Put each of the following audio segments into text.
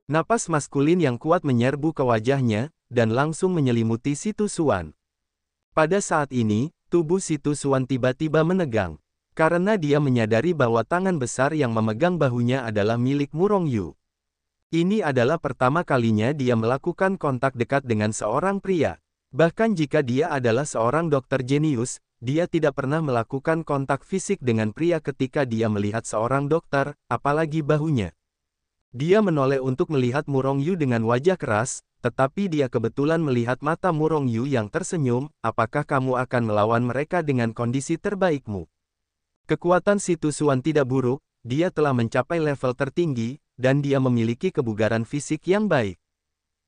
Napas maskulin yang kuat menyerbu ke wajahnya, dan langsung menyelimuti Si Tu Xuan. Pada saat ini, tubuh Si Tu Xuan tiba-tiba menegang. Karena dia menyadari bahwa tangan besar yang memegang bahunya adalah milik Murong Yu. Ini adalah pertama kalinya dia melakukan kontak dekat dengan seorang pria. Bahkan jika dia adalah seorang dokter jenius, dia tidak pernah melakukan kontak fisik dengan pria ketika dia melihat seorang dokter, apalagi bahunya. Dia menoleh untuk melihat Murong Yu dengan wajah keras, tetapi dia kebetulan melihat mata Murong Yu yang tersenyum. Apakah kamu akan melawan mereka dengan kondisi terbaikmu? Kekuatan Si Tu Xuan tidak buruk, dia telah mencapai level tertinggi, dan dia memiliki kebugaran fisik yang baik.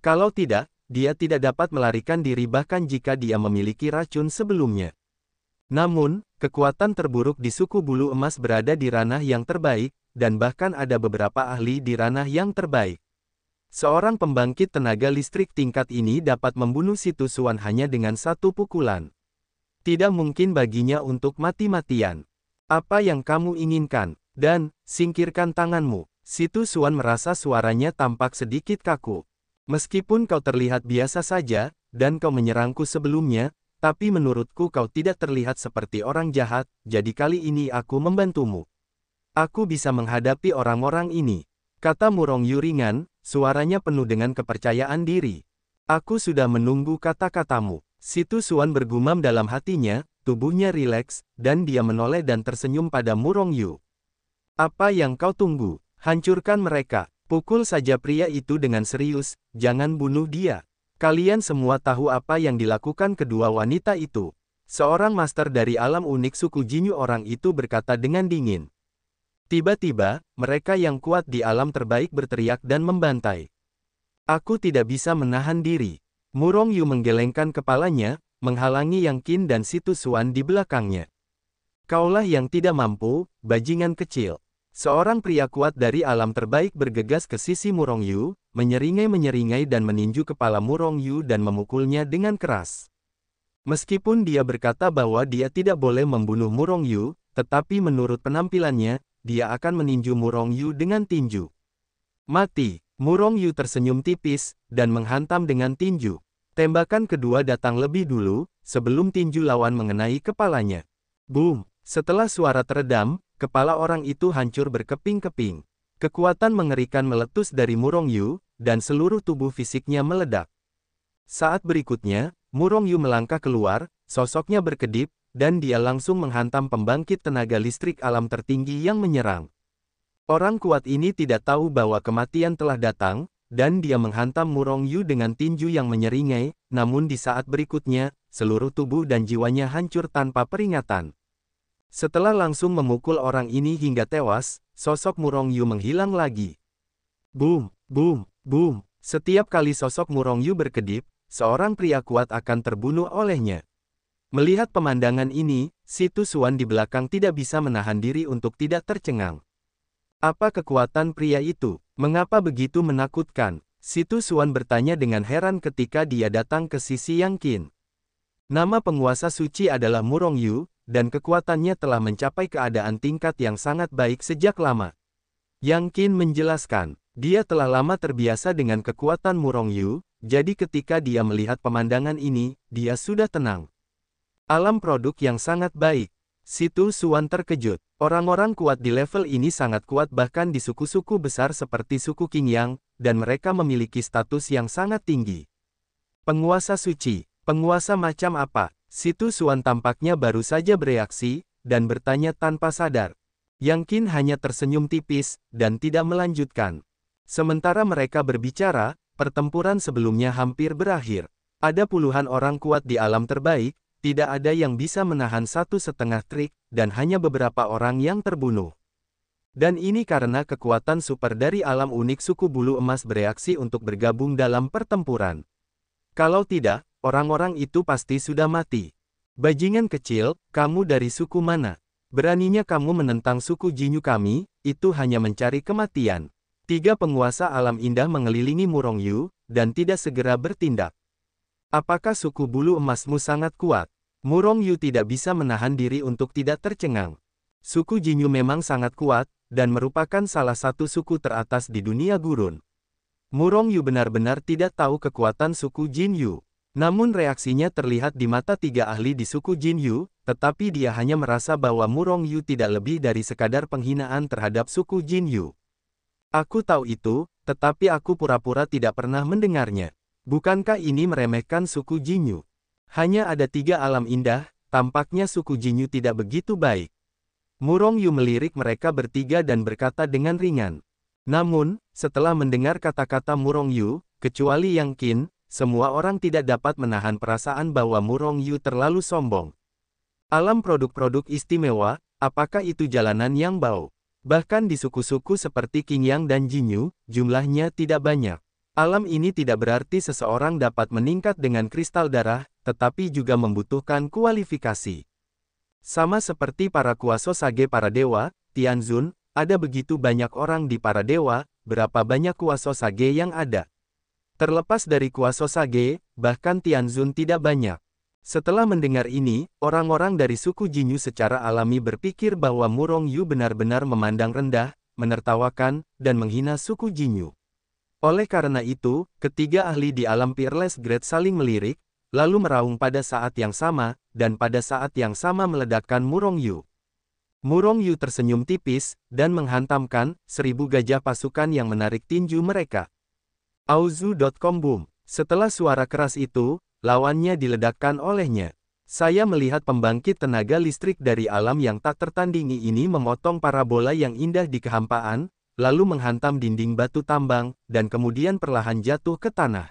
Kalau tidak, dia tidak dapat melarikan diri bahkan jika dia memiliki racun sebelumnya. Namun, kekuatan terburuk di suku bulu emas berada di ranah yang terbaik, dan bahkan ada beberapa ahli di ranah yang terbaik. Seorang pembangkit tenaga listrik tingkat ini dapat membunuh Si Tu Xuan hanya dengan satu pukulan. Tidak mungkin baginya untuk mati-matian. Apa yang kamu inginkan? Dan, singkirkan tanganmu. Si Tu Xuan merasa suaranya tampak sedikit kaku. Meskipun kau terlihat biasa saja, dan kau menyerangku sebelumnya, tapi menurutku kau tidak terlihat seperti orang jahat, jadi kali ini aku membantumu. Aku bisa menghadapi orang-orang ini, kata Murong Yu ringan, suaranya penuh dengan kepercayaan diri. Aku sudah menunggu kata-katamu. Si Tu Xuan bergumam dalam hatinya, tubuhnya rileks, dan dia menoleh dan tersenyum pada Murong Yu. Apa yang kau tunggu? Hancurkan mereka. Pukul saja pria itu dengan serius, jangan bunuh dia. Kalian semua tahu apa yang dilakukan kedua wanita itu. Seorang master dari alam unik suku Jinyu orang itu berkata dengan dingin. Tiba-tiba, mereka yang kuat di alam terbaik berteriak dan membantai. Aku tidak bisa menahan diri. Murong Yu menggelengkan kepalanya, menghalangi Yang Qin dan Si Tu Xuan di belakangnya. Kaulah yang tidak mampu, bajingan kecil. Seorang pria kuat dari alam terbaik bergegas ke sisi Murong Yu, menyeringai-menyeringai dan meninju kepala Murong Yu dan memukulnya dengan keras. Meskipun dia berkata bahwa dia tidak boleh membunuh Murong Yu, tetapi menurut penampilannya, dia akan meninju Murong Yu dengan tinju. Mati! Murong Yu tersenyum tipis, dan menghantam dengan tinju. Tembakan kedua datang lebih dulu, sebelum tinju lawan mengenai kepalanya. Boom! Setelah suara teredam, kepala orang itu hancur berkeping-keping. Kekuatan mengerikan meletus dari Murong Yu, dan seluruh tubuh fisiknya meledak. Saat berikutnya, Murong Yu melangkah keluar, sosoknya berkedip, dan dia langsung menghantam pembangkit tenaga listrik alam tertinggi yang menyerang. Orang kuat ini tidak tahu bahwa kematian telah datang, dan dia menghantam Murong Yu dengan tinju yang menyeringai, namun di saat berikutnya, seluruh tubuh dan jiwanya hancur tanpa peringatan. Setelah langsung memukul orang ini hingga tewas, sosok Murong Yu menghilang lagi. Boom, boom, boom. Setiap kali sosok Murong Yu berkedip, seorang pria kuat akan terbunuh olehnya. Melihat pemandangan ini, Si Tu Xuan di belakang tidak bisa menahan diri untuk tidak tercengang. Apa kekuatan pria itu? Mengapa begitu menakutkan? Si Tu Xuan bertanya dengan heran ketika dia datang ke sisi Yang Qin. Nama penguasa suci adalah Murong Yu, dan kekuatannya telah mencapai keadaan tingkat yang sangat baik sejak lama. Yang Qin menjelaskan, dia telah lama terbiasa dengan kekuatan Murong Yu, jadi ketika dia melihat pemandangan ini, dia sudah tenang. Alam produk yang sangat baik. Si Tu Xuan terkejut. Orang-orang kuat di level ini sangat kuat bahkan di suku-suku besar seperti suku Qingyang, dan mereka memiliki status yang sangat tinggi. Penguasa suci, penguasa macam apa? Si Tu Xuan tampaknya baru saja bereaksi, dan bertanya tanpa sadar. Yang Qin hanya tersenyum tipis, dan tidak melanjutkan. Sementara mereka berbicara, pertempuran sebelumnya hampir berakhir. Ada puluhan orang kuat di alam terbaik, tidak ada yang bisa menahan 1,5 trik, dan hanya beberapa orang yang terbunuh. Dan ini karena kekuatan super dari alam unik suku bulu emas bereaksi untuk bergabung dalam pertempuran. Kalau tidak, orang-orang itu pasti sudah mati. Bajingan kecil, kamu dari suku mana? Beraninya kamu menentang suku Jinyu kami, itu hanya mencari kematian. 3 penguasa alam indah mengelilingi Murong Yu, dan tidak segera bertindak. Apakah suku bulu emasmu sangat kuat? Murong Yu tidak bisa menahan diri untuk tidak tercengang. Suku Jinyu memang sangat kuat, dan merupakan salah satu suku teratas di dunia gurun. Murong Yu benar-benar tidak tahu kekuatan suku Jin Yu. Namun reaksinya terlihat di mata tiga ahli di suku Jin Yu, tetapi dia hanya merasa bahwa Murong Yu tidak lebih dari sekadar penghinaan terhadap suku Jin Yu. Aku tahu itu, tetapi aku pura-pura tidak pernah mendengarnya. Bukankah ini meremehkan suku Jin Yu? Hanya ada 3 alam indah, tampaknya suku Jin Yu tidak begitu baik. Murong Yu melirik mereka bertiga dan berkata dengan ringan. Namun, setelah mendengar kata-kata Murong Yu, kecuali Yang Qin, semua orang tidak dapat menahan perasaan bahwa Murong Yu terlalu sombong. Alam produk-produk istimewa, apakah itu jalanan yang bau? Bahkan di suku-suku seperti Qingyang dan Jinyu, jumlahnya tidak banyak. Alam ini tidak berarti seseorang dapat meningkat dengan kristal darah, tetapi juga membutuhkan kualifikasi. Sama seperti para kuasa sage para dewa, Tianzun, ada begitu banyak orang di para dewa, berapa banyak kuasa sage yang ada? Terlepas dari kuasa sage, bahkan Tianzun tidak banyak. Setelah mendengar ini, orang-orang dari suku Jinyu secara alami berpikir bahwa Murong Yu benar-benar memandang rendah, menertawakan, dan menghina suku Jinyu. Oleh karena itu, ketiga ahli di alam Peerless Grade saling melirik, lalu meraung pada saat yang sama, dan pada saat yang sama meledakkan Murong Yu. Murong Yu tersenyum tipis, dan menghantamkan 1000 gajah pasukan yang menarik tinju mereka. Auzu.com boom. Setelah suara keras itu, lawannya diledakkan olehnya. Saya melihat pembangkit tenaga listrik dari alam yang tak tertandingi ini memotong parabola yang indah di kehampaan, lalu menghantam dinding batu tambang, dan kemudian perlahan jatuh ke tanah.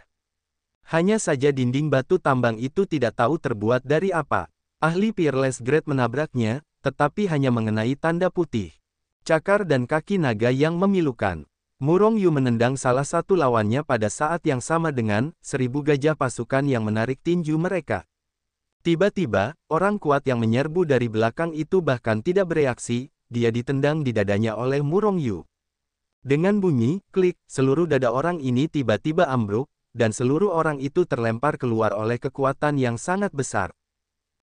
Hanya saja dinding batu tambang itu tidak tahu terbuat dari apa. Ahli Peerless Grade menabraknya, tetapi hanya mengenai tanda putih. Cakar dan kaki naga yang memilukan. Murong Yu menendang salah satu lawannya pada saat yang sama dengan 1000 gajah pasukan yang menarik tinju mereka. Tiba-tiba, orang kuat yang menyerbu dari belakang itu bahkan tidak bereaksi, dia ditendang di dadanya oleh Murong Yu. Dengan bunyi, klik, seluruh dada orang ini tiba-tiba ambruk, dan seluruh orang itu terlempar keluar oleh kekuatan yang sangat besar.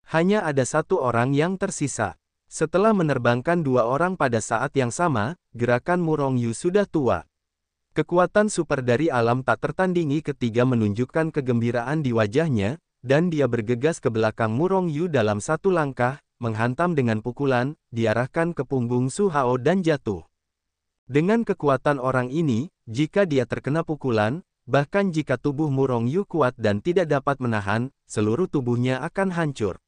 Hanya ada satu orang yang tersisa. Setelah menerbangkan 2 orang pada saat yang sama, gerakan Murong Yu sudah tua. Kekuatan super dari alam tak tertandingi ketiga menunjukkan kegembiraan di wajahnya, dan dia bergegas ke belakang Murong Yu dalam satu langkah, menghantam dengan pukulan, diarahkan ke punggung Su Hao dan jatuh. Dengan kekuatan orang ini, jika dia terkena pukulan, bahkan jika tubuh Murong Yu kuat dan tidak dapat menahan, seluruh tubuhnya akan hancur.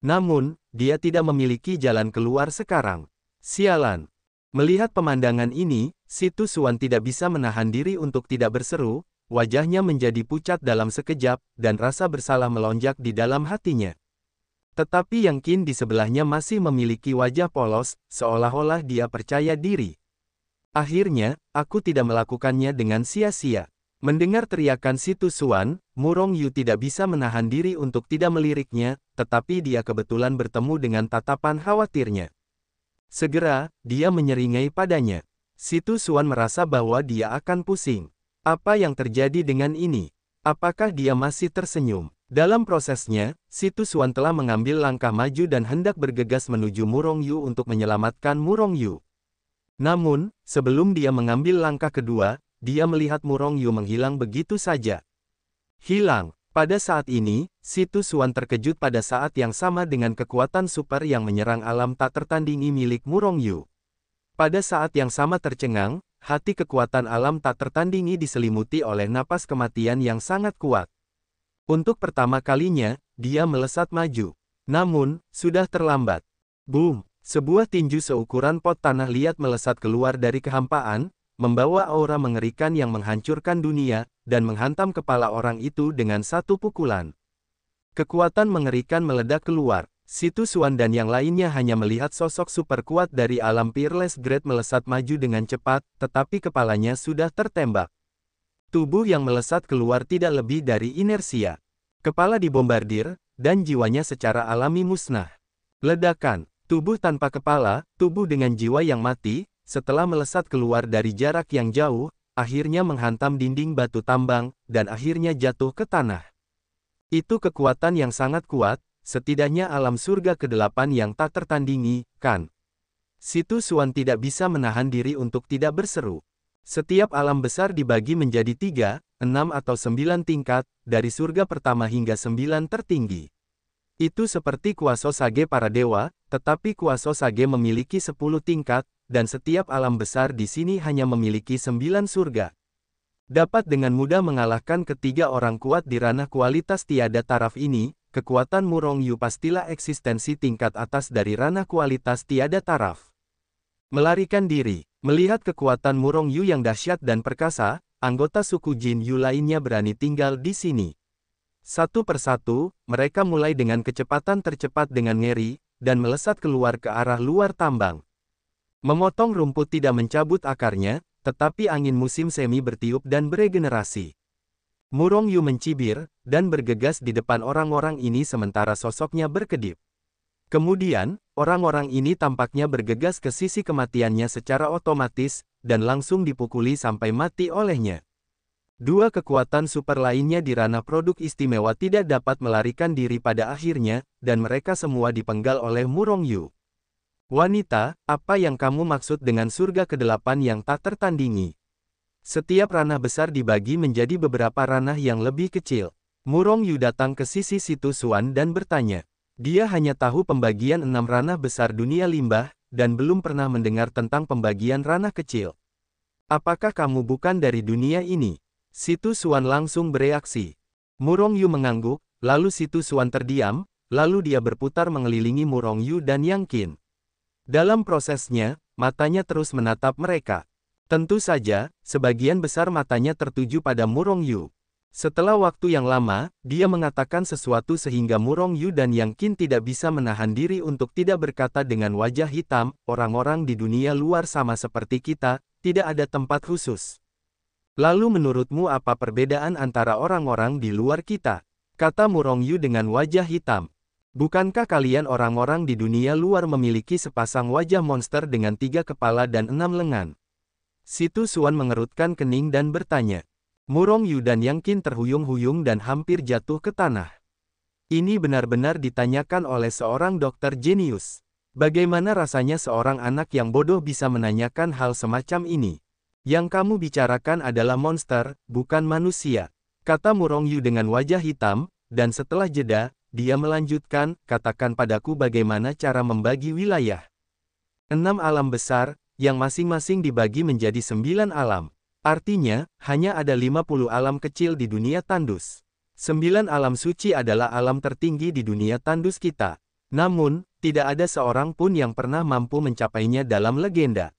Namun, dia tidak memiliki jalan keluar sekarang. Sialan. Melihat pemandangan ini, Si Tu Xuan tidak bisa menahan diri untuk tidak berseru, wajahnya menjadi pucat dalam sekejap, dan rasa bersalah melonjak di dalam hatinya. Tetapi Yang Qin di sebelahnya masih memiliki wajah polos, seolah-olah dia percaya diri. Akhirnya, aku tidak melakukannya dengan sia-sia. Mendengar teriakan Si Tu Xuan, Murong Yu tidak bisa menahan diri untuk tidak meliriknya, tetapi dia kebetulan bertemu dengan tatapan khawatirnya. Segera, dia menyeringai padanya. Si Tu Xuan merasa bahwa dia akan pusing. Apa yang terjadi dengan ini? Apakah dia masih tersenyum? Dalam prosesnya, Si Tu Xuan telah mengambil langkah maju dan hendak bergegas menuju Murong Yu untuk menyelamatkan Murong Yu. Namun, sebelum dia mengambil langkah kedua, dia melihat Murong Yu menghilang begitu saja. Hilang. Pada saat ini, Si Tu Xuan terkejut pada saat yang sama dengan kekuatan super yang menyerang alam tak tertandingi milik Murong Yu. Pada saat yang sama tercengang, hati kekuatan alam tak tertandingi diselimuti oleh napas kematian yang sangat kuat. Untuk pertama kalinya, dia melesat maju. Namun, sudah terlambat. Boom! Sebuah tinju seukuran pot tanah liat melesat keluar dari kehampaan, membawa aura mengerikan yang menghancurkan dunia, dan menghantam kepala orang itu dengan satu pukulan. Kekuatan mengerikan meledak keluar. Si Tu Xuan dan yang lainnya hanya melihat sosok super kuat dari alam Peerless Grade melesat maju dengan cepat, tetapi kepalanya sudah tertembak. Tubuh yang melesat keluar tidak lebih dari inersia. Kepala dibombardir, dan jiwanya secara alami musnah. Ledakan. Tubuh tanpa kepala, tubuh dengan jiwa yang mati, setelah melesat keluar dari jarak yang jauh, akhirnya menghantam dinding batu tambang, dan akhirnya jatuh ke tanah. Itu kekuatan yang sangat kuat, setidaknya alam surga ke-8 yang tak tertandingi, kan? Si Tu Xuan tidak bisa menahan diri untuk tidak berseru. Setiap alam besar dibagi menjadi 3, 6 atau 9 tingkat, dari surga pertama hingga 9 tertinggi. Itu seperti Kuaso Sage para dewa, tetapi Kuaso Sage memiliki 10 tingkat, dan setiap alam besar di sini hanya memiliki 9 surga. Dapat dengan mudah mengalahkan ketiga orang kuat di ranah kualitas tiada taraf ini, kekuatan Murong Yu pastilah eksistensi tingkat atas dari ranah kualitas tiada taraf. Melarikan diri. Melihat kekuatan Murong Yu yang dahsyat dan perkasa, anggota suku Jin Yu lainnya berani tinggal di sini. Satu persatu, mereka mulai dengan kecepatan tercepat dengan ngeri, dan melesat keluar ke arah luar tambang. Memotong rumput tidak mencabut akarnya, tetapi angin musim semi bertiup dan beregenerasi. Murong Yu mencibir, dan bergegas di depan orang-orang ini sementara sosoknya berkedip. Kemudian, orang-orang ini tampaknya bergegas ke sisi kematiannya secara otomatis, dan langsung dipukuli sampai mati olehnya. Dua kekuatan super lainnya di ranah produk istimewa tidak dapat melarikan diri pada akhirnya, dan mereka semua dipenggal oleh Murong Yu. Wanita, apa yang kamu maksud dengan surga ke-8 yang tak tertandingi? Setiap ranah besar dibagi menjadi beberapa ranah yang lebih kecil. Murong Yu datang ke sisi Situ Xuan dan bertanya. Dia hanya tahu pembagian 6 ranah besar dunia limbah, dan belum pernah mendengar tentang pembagian ranah kecil. Apakah kamu bukan dari dunia ini? Situ Xuan langsung bereaksi. Murong Yu mengangguk, lalu Situ Xuan terdiam, lalu dia berputar mengelilingi Murong Yu dan Yang Qin. Dalam prosesnya, matanya terus menatap mereka. Tentu saja, sebagian besar matanya tertuju pada Murong Yu. Setelah waktu yang lama, dia mengatakan sesuatu sehingga Murong Yu dan Yang Qin tidak bisa menahan diri untuk tidak berkata dengan wajah hitam, orang-orang di dunia luar sama seperti kita, tidak ada tempat khusus. Lalu menurutmu apa perbedaan antara orang-orang di luar kita? Kata Murong Yu dengan wajah hitam. Bukankah kalian orang-orang di dunia luar memiliki sepasang wajah monster dengan 3 kepala dan 6 lengan? Situ Xuan mengerutkan kening dan bertanya. Murong Yu dan Yang Qin terhuyung-huyung dan hampir jatuh ke tanah. Ini benar-benar ditanyakan oleh seorang dokter jenius. Bagaimana rasanya seorang anak yang bodoh bisa menanyakan hal semacam ini? Yang kamu bicarakan adalah monster, bukan manusia, kata Murong Yu dengan wajah hitam, dan setelah jeda, dia melanjutkan, katakan padaku bagaimana cara membagi wilayah. 6 alam besar, yang masing-masing dibagi menjadi 9 alam. Artinya, hanya ada 50 alam kecil di dunia tandus. 9 alam suci adalah alam tertinggi di dunia tandus kita. Namun, tidak ada seorang pun yang pernah mampu mencapainya dalam legenda.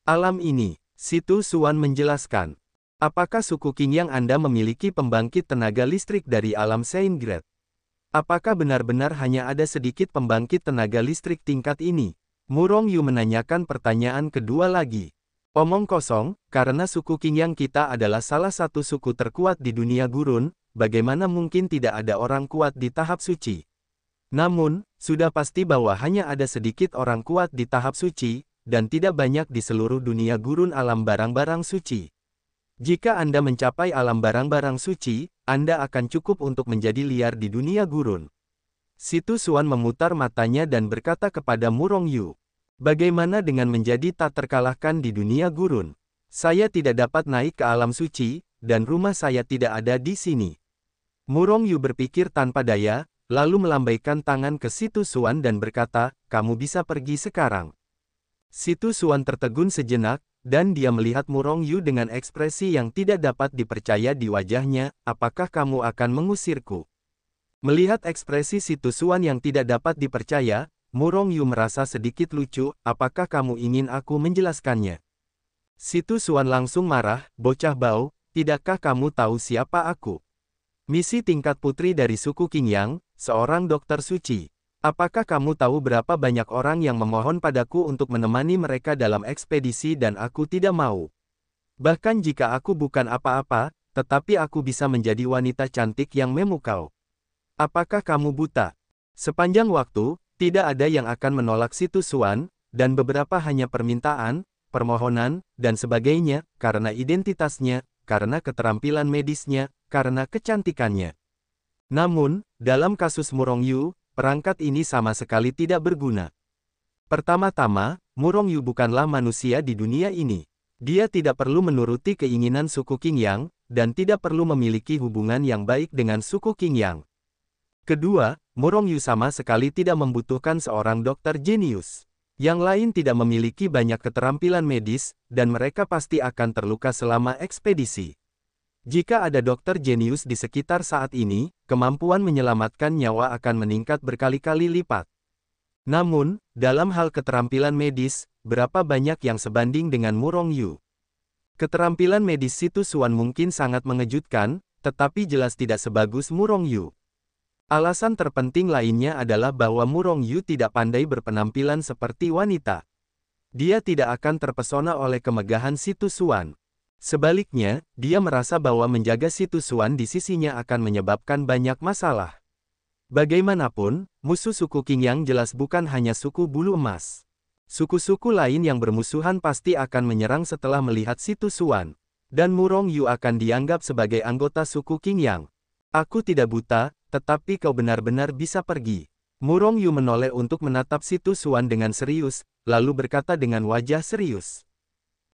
Alam ini, Situ Xuan menjelaskan. Apakah suku Qingyang Anda memiliki pembangkit tenaga listrik dari alam Saint Grade? Apakah benar-benar hanya ada sedikit pembangkit tenaga listrik tingkat ini? Murong Yu menanyakan pertanyaan kedua lagi. Omong kosong, karena suku Qingyang kita adalah salah satu suku terkuat di dunia gurun, bagaimana mungkin tidak ada orang kuat di tahap suci? Namun, sudah pasti bahwa hanya ada sedikit orang kuat di tahap suci, dan tidak banyak di seluruh dunia gurun alam barang-barang suci. Jika Anda mencapai alam barang-barang suci, Anda akan cukup untuk menjadi liar di dunia gurun. Situ Xuan memutar matanya dan berkata kepada Murong Yu, bagaimana dengan menjadi tak terkalahkan di dunia gurun? Saya tidak dapat naik ke alam suci, dan rumah saya tidak ada di sini. Murong Yu berpikir tanpa daya, lalu melambaikan tangan ke Situ Xuan dan berkata, kamu bisa pergi sekarang. Situ Xuan tertegun sejenak, dan dia melihat Murong Yu dengan ekspresi yang tidak dapat dipercaya di wajahnya, apakah kamu akan mengusirku? Melihat ekspresi Situ Xuan yang tidak dapat dipercaya, Murong Yu merasa sedikit lucu, apakah kamu ingin aku menjelaskannya? Situ Xuan langsung marah, bocah bau, tidakkah kamu tahu siapa aku? Misi tingkat putri dari suku Qingyang, seorang dokter suci. Apakah kamu tahu berapa banyak orang yang memohon padaku untuk menemani mereka dalam ekspedisi dan aku tidak mau? Bahkan jika aku bukan apa-apa, tetapi aku bisa menjadi wanita cantik yang memukau. Apakah kamu buta? Sepanjang waktu, tidak ada yang akan menolak Situ Xuan, dan beberapa hanya permintaan, permohonan, dan sebagainya, karena identitasnya, karena keterampilan medisnya, karena kecantikannya. Namun, dalam kasus Murong Yu, perangkat ini sama sekali tidak berguna. Pertama-tama, Murong Yu bukanlah manusia di dunia ini. Dia tidak perlu menuruti keinginan suku Qingyang, dan tidak perlu memiliki hubungan yang baik dengan suku Qingyang. Kedua, Murong Yu sama sekali tidak membutuhkan seorang dokter jenius. Yang lain tidak memiliki banyak keterampilan medis, dan mereka pasti akan terluka selama ekspedisi. Jika ada dokter jenius di sekitar saat ini, kemampuan menyelamatkan nyawa akan meningkat berkali-kali lipat. Namun, dalam hal keterampilan medis, berapa banyak yang sebanding dengan Murong Yu? Keterampilan medis Si Tu Xuan mungkin sangat mengejutkan, tetapi jelas tidak sebagus Murong Yu. Alasan terpenting lainnya adalah bahwa Murong Yu tidak pandai berpenampilan seperti wanita. Dia tidak akan terpesona oleh kemegahan Si Tu Xuan. Sebaliknya, dia merasa bahwa menjaga Si Tu Xuan di sisinya akan menyebabkan banyak masalah. Bagaimanapun, musuh suku Qingyang jelas bukan hanya suku bulu emas. Suku-suku lain yang bermusuhan pasti akan menyerang setelah melihat Si Tu Xuan. Dan Murong Yu akan dianggap sebagai anggota suku Qingyang. Aku tidak buta, tetapi kau benar-benar bisa pergi. Murong Yu menoleh untuk menatap Si Tu Xuan dengan serius, lalu berkata dengan wajah serius.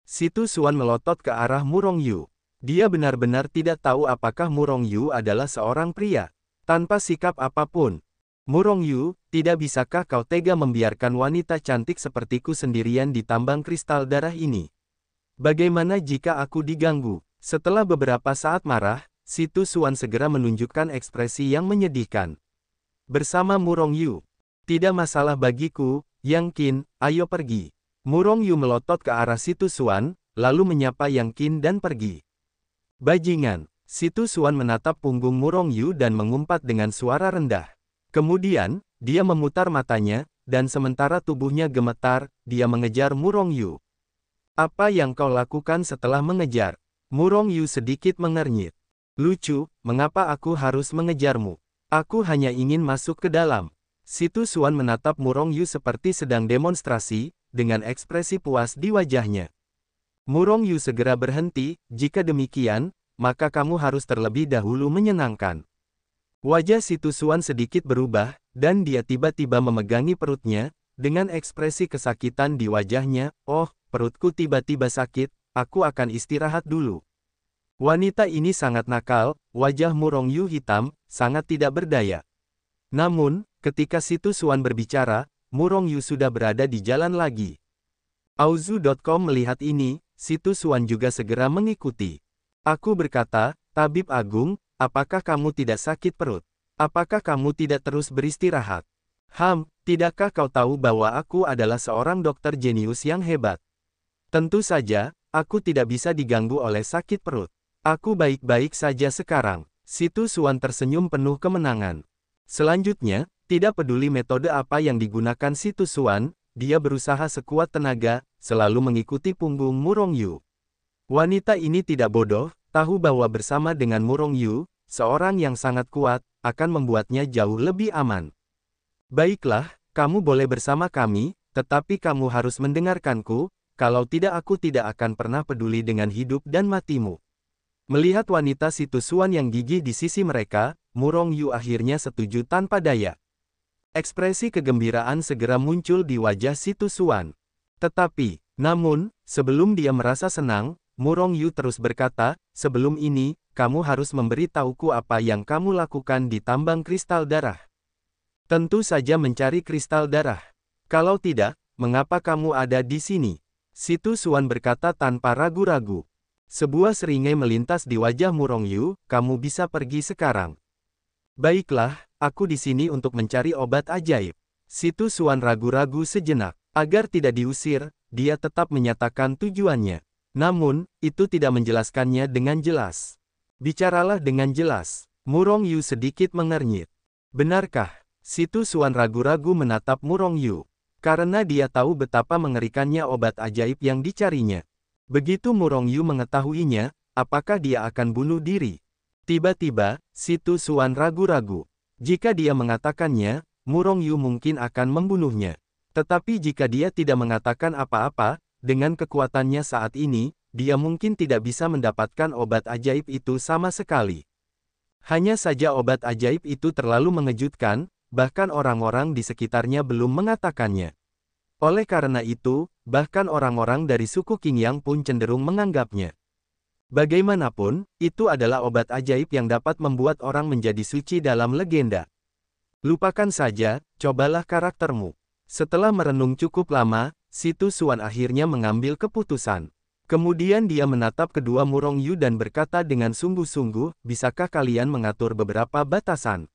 Si Tu Xuan melotot ke arah Murong Yu. Dia benar-benar tidak tahu apakah Murong Yu adalah seorang pria. Tanpa sikap apapun. Murong Yu, tidak bisakah kau tega membiarkan wanita cantik sepertiku sendirian di tambang kristal darah ini? Bagaimana jika aku diganggu? Setelah beberapa saat marah, Si Tu Xuan segera menunjukkan ekspresi yang menyedihkan. Bersama Murong Yu. Tidak masalah bagiku, Yang Qin, ayo pergi. Murong Yu melotot ke arah Si Tu Xuan, lalu menyapa Yang Qin dan pergi. Bajingan. Si Tu Xuan menatap punggung Murong Yu dan mengumpat dengan suara rendah. Kemudian, dia memutar matanya, dan sementara tubuhnya gemetar, dia mengejar Murong Yu. Apa yang kau lakukan setelah mengejar? Murong Yu sedikit mengernyit. Lucu, mengapa aku harus mengejarmu? Aku hanya ingin masuk ke dalam. Si Tu Xuan menatap Murong Yu seperti sedang demonstrasi, dengan ekspresi puas di wajahnya. Murong Yu segera berhenti, jika demikian, maka kamu harus terlebih dahulu menyenangkan. Wajah Si Tu Xuan sedikit berubah, dan dia tiba-tiba memegangi perutnya, dengan ekspresi kesakitan di wajahnya. Oh, perutku tiba-tiba sakit, aku akan istirahat dulu. Wanita ini sangat nakal, wajah Murong Yu hitam, sangat tidak berdaya. Namun, ketika Si Tu Xuan berbicara, Murong Yu sudah berada di jalan lagi. Auzu.com melihat ini, Si Tu Xuan juga segera mengikuti. Aku berkata, Tabib Agung, apakah kamu tidak sakit perut? Apakah kamu tidak terus beristirahat? Tidakkah kau tahu bahwa aku adalah seorang dokter jenius yang hebat? Tentu saja, aku tidak bisa diganggu oleh sakit perut. Aku baik-baik saja sekarang. Si Tu Xuan tersenyum penuh kemenangan. Selanjutnya, tidak peduli metode apa yang digunakan Si Tu Xuan, dia berusaha sekuat tenaga, selalu mengikuti punggung Murong Yu. Wanita ini tidak bodoh, tahu bahwa bersama dengan Murong Yu, seorang yang sangat kuat, akan membuatnya jauh lebih aman. Baiklah, kamu boleh bersama kami, tetapi kamu harus mendengarkanku, kalau tidak aku tidak akan pernah peduli dengan hidup dan matimu. Melihat wanita Si Tu Xuan yang gigih di sisi mereka, Murong Yu akhirnya setuju tanpa daya. Ekspresi kegembiraan segera muncul di wajah Si Tu Xuan. Namun, sebelum dia merasa senang, Murong Yu terus berkata, sebelum ini, kamu harus memberitahuku apa yang kamu lakukan di tambang kristal darah. Tentu saja mencari kristal darah. Kalau tidak, mengapa kamu ada di sini? Si Tu Xuan berkata tanpa ragu-ragu. Sebuah seringai melintas di wajah Murong Yu, kamu bisa pergi sekarang. Baiklah, aku di sini untuk mencari obat ajaib. Si Tu Xuan ragu-ragu sejenak. Agar tidak diusir, dia tetap menyatakan tujuannya. Namun, itu tidak menjelaskannya dengan jelas. Bicaralah dengan jelas. Murong Yu sedikit mengernyit. Benarkah? Si Tu Xuan ragu-ragu menatap Murong Yu. Karena dia tahu betapa mengerikannya obat ajaib yang dicarinya. Begitu Murong Yu mengetahuinya, apakah dia akan bunuh diri? Tiba-tiba, Si Tu Xuan ragu-ragu. Jika dia mengatakannya, Murong Yu mungkin akan membunuhnya. Tetapi jika dia tidak mengatakan apa-apa, dengan kekuatannya saat ini, dia mungkin tidak bisa mendapatkan obat ajaib itu sama sekali. Hanya saja obat ajaib itu terlalu mengejutkan, bahkan orang-orang di sekitarnya belum mengatakannya. Oleh karena itu, Bahkan orang-orang dari suku Qingyang pun cenderung menganggapnya. Bagaimanapun, itu adalah obat ajaib yang dapat membuat orang menjadi suci dalam legenda. Lupakan saja, cobalah karaktermu. Setelah merenung cukup lama, Si Tu Xuan akhirnya mengambil keputusan. Kemudian dia menatap kedua Murong Yu dan berkata dengan sungguh-sungguh, bisakah kalian mengatur beberapa batasan?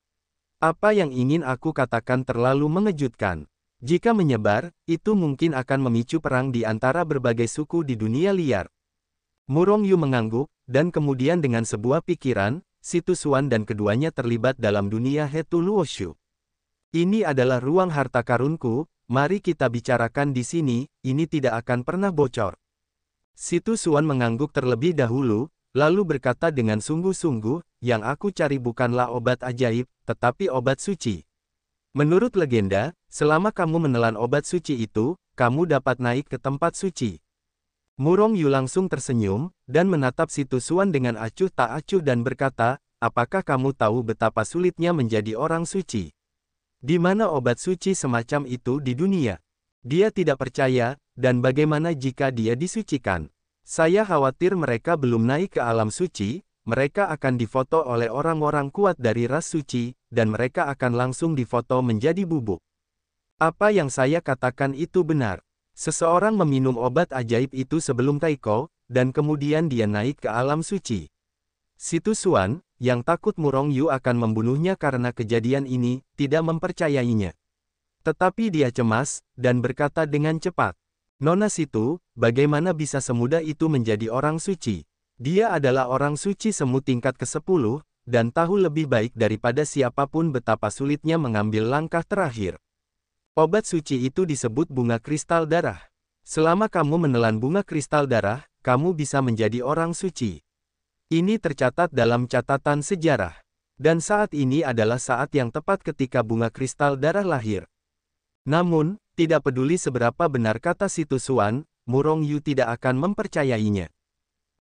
Apa yang ingin aku katakan terlalu mengejutkan. Jika menyebar, itu mungkin akan memicu perang di antara berbagai suku di dunia liar. Murong Yu mengangguk, dan kemudian dengan sebuah pikiran, Si Tu Xuan dan keduanya terlibat dalam dunia Hetu Luoshu. Ini adalah ruang harta karunku, mari kita bicarakan di sini, ini tidak akan pernah bocor. Si Tu Xuan mengangguk terlebih dahulu, lalu berkata dengan sungguh-sungguh, yang aku cari bukanlah obat ajaib, tetapi obat suci. Menurut legenda, selama kamu menelan obat suci itu, kamu dapat naik ke tempat suci. Murong Yu langsung tersenyum, dan menatap Si Tu Xuan dengan acuh tak acuh dan berkata, apakah kamu tahu betapa sulitnya menjadi orang suci? Di mana obat suci semacam itu di dunia? Dia tidak percaya, dan bagaimana jika dia disucikan? Saya khawatir mereka belum naik ke alam suci, mereka akan difoto oleh orang-orang kuat dari ras suci, dan mereka akan langsung difoto menjadi bubuk. Apa yang saya katakan itu benar. Seseorang meminum obat ajaib itu sebelum Taiko, dan kemudian dia naik ke alam suci. Si Tu Xuan, yang takut Murong Yu akan membunuhnya karena kejadian ini, tidak mempercayainya. Tetapi dia cemas, dan berkata dengan cepat, Nona Situ, bagaimana bisa semudah itu menjadi orang suci? Dia adalah orang suci semu tingkat ke-10, dan tahu lebih baik daripada siapapun betapa sulitnya mengambil langkah terakhir. Obat suci itu disebut bunga kristal darah. Selama kamu menelan bunga kristal darah, kamu bisa menjadi orang suci. Ini tercatat dalam catatan sejarah. Dan saat ini adalah saat yang tepat ketika bunga kristal darah lahir. Namun, tidak peduli seberapa benar kata Si Tu Xuan, Murong Yu tidak akan mempercayainya.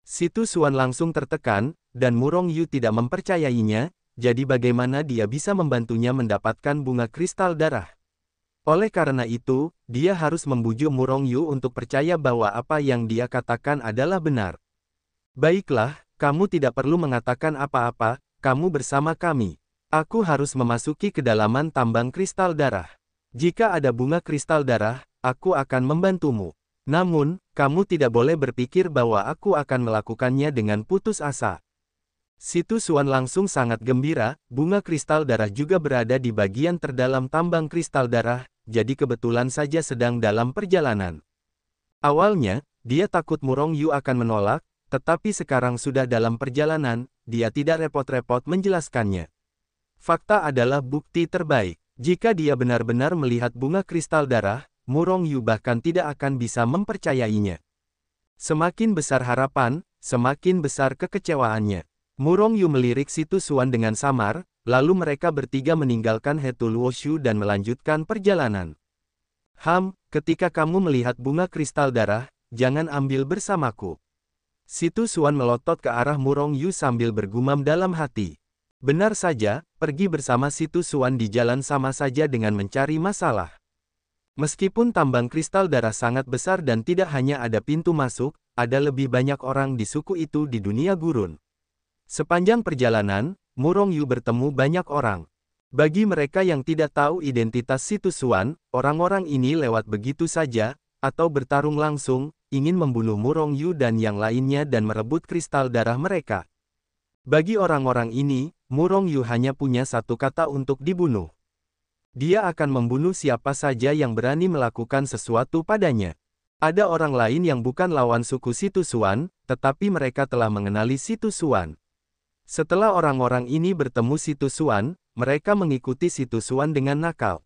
Si Tu Xuan langsung tertekan, dan Murong Yu tidak mempercayainya, jadi bagaimana dia bisa membantunya mendapatkan bunga kristal darah? Oleh karena itu, dia harus membujuk Murong Yu untuk percaya bahwa apa yang dia katakan adalah benar. Baiklah, kamu tidak perlu mengatakan apa-apa, kamu bersama kami. Aku harus memasuki kedalaman tambang kristal darah. Jika ada bunga kristal darah, aku akan membantumu. Namun, kamu tidak boleh berpikir bahwa aku akan melakukannya dengan putus asa. Si Tu Xuan langsung sangat gembira, bunga kristal darah juga berada di bagian terdalam tambang kristal darah, jadi kebetulan saja sedang dalam perjalanan. Awalnya, dia takut Murong Yu akan menolak, tetapi sekarang sudah dalam perjalanan, dia tidak repot-repot menjelaskannya. Fakta adalah bukti terbaik. Jika dia benar-benar melihat bunga kristal darah, Murong Yu bahkan tidak akan bisa mempercayainya. Semakin besar harapan, semakin besar kekecewaannya. Murong Yu melirik Si Tu Xuan dengan samar, lalu mereka bertiga meninggalkan Hetu Luoshu dan melanjutkan perjalanan. Ketika kamu melihat bunga kristal darah, jangan ambil bersamaku. Si Tu Xuan melotot ke arah Murong Yu sambil bergumam dalam hati. Benar saja, pergi bersama Si Tu Xuan di jalan sama saja dengan mencari masalah. Meskipun tambang kristal darah sangat besar dan tidak hanya ada pintu masuk, ada lebih banyak orang di suku itu di dunia gurun. Sepanjang perjalanan, Murong Yu bertemu banyak orang. Bagi mereka yang tidak tahu identitas Si Tu Xuan, orang-orang ini lewat begitu saja, atau bertarung langsung, ingin membunuh Murong Yu dan yang lainnya dan merebut kristal darah mereka. Bagi orang-orang ini, Murong Yu hanya punya satu kata untuk dibunuh. Dia akan membunuh siapa saja yang berani melakukan sesuatu padanya. Ada orang lain yang bukan lawan suku Si Tu Xuan, tetapi mereka telah mengenali Si Tu Xuan. Setelah orang-orang ini bertemu Si Tu Xuan, mereka mengikuti Si Tu Xuan dengan nakal.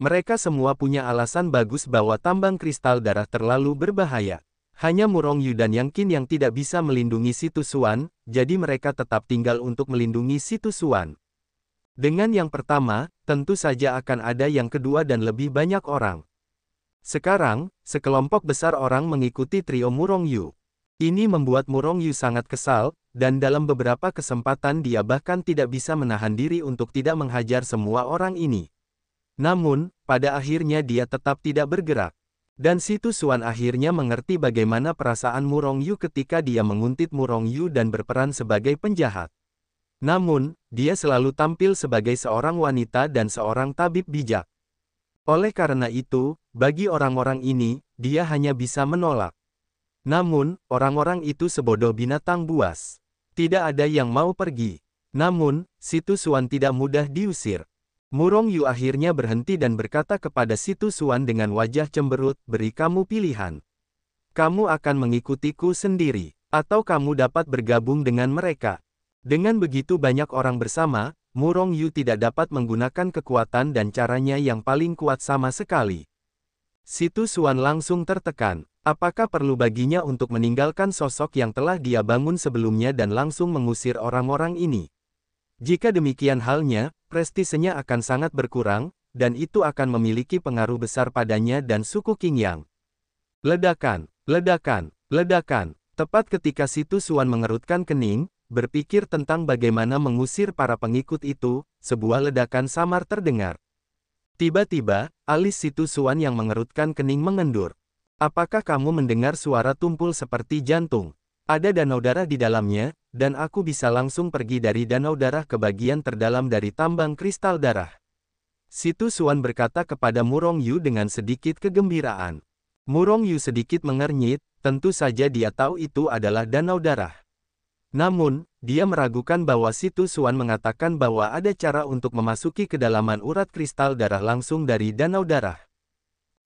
Mereka semua punya alasan bagus bahwa tambang kristal darah terlalu berbahaya. Hanya Murong Yu dan Yang Qin yang tidak bisa melindungi Si Tu Xuan, jadi mereka tetap tinggal untuk melindungi Si Tu Xuan. Dengan yang pertama, tentu saja akan ada yang kedua dan lebih banyak orang. Sekarang, sekelompok besar orang mengikuti trio Murong Yu. Ini membuat Murong Yu sangat kesal, dan dalam beberapa kesempatan dia bahkan tidak bisa menahan diri untuk tidak menghajar semua orang ini. Namun, pada akhirnya dia tetap tidak bergerak. Dan si Tu Xuan akhirnya mengerti bagaimana perasaan Murong Yu ketika dia menguntit Murong Yu dan berperan sebagai penjahat. Namun, dia selalu tampil sebagai seorang wanita dan seorang tabib bijak. Oleh karena itu, bagi orang-orang ini, dia hanya bisa menolak. Namun, orang-orang itu sebodoh binatang buas. Tidak ada yang mau pergi. Namun, si Tu Xuan tidak mudah diusir. Murong Yu akhirnya berhenti dan berkata kepada si Tu Xuan dengan wajah cemberut, beri kamu pilihan. Kamu akan mengikutiku sendiri, atau kamu dapat bergabung dengan mereka. Dengan begitu banyak orang bersama, Murong Yu tidak dapat menggunakan kekuatan dan caranya yang paling kuat sama sekali. Si Tu Xuan langsung tertekan. Apakah perlu baginya untuk meninggalkan sosok yang telah dia bangun sebelumnya dan langsung mengusir orang-orang ini? Jika demikian halnya, prestisenya akan sangat berkurang, dan itu akan memiliki pengaruh besar padanya dan suku Qingyang. Ledakan, ledakan, ledakan. Tepat ketika si Tu Xuan mengerutkan kening, berpikir tentang bagaimana mengusir para pengikut itu, sebuah ledakan samar terdengar. Tiba-tiba, alis si Tu Xuan yang mengerutkan kening mengendur. Apakah kamu mendengar suara tumpul seperti jantung? Ada danau darah di dalamnya, dan aku bisa langsung pergi dari danau darah ke bagian terdalam dari tambang kristal darah. Si Tu Xuan berkata kepada Murong Yu dengan sedikit kegembiraan. Murong Yu sedikit mengernyit, tentu saja dia tahu itu adalah danau darah. Namun, dia meragukan bahwa si Tu Xuan mengatakan bahwa ada cara untuk memasuki kedalaman urat kristal darah langsung dari danau darah.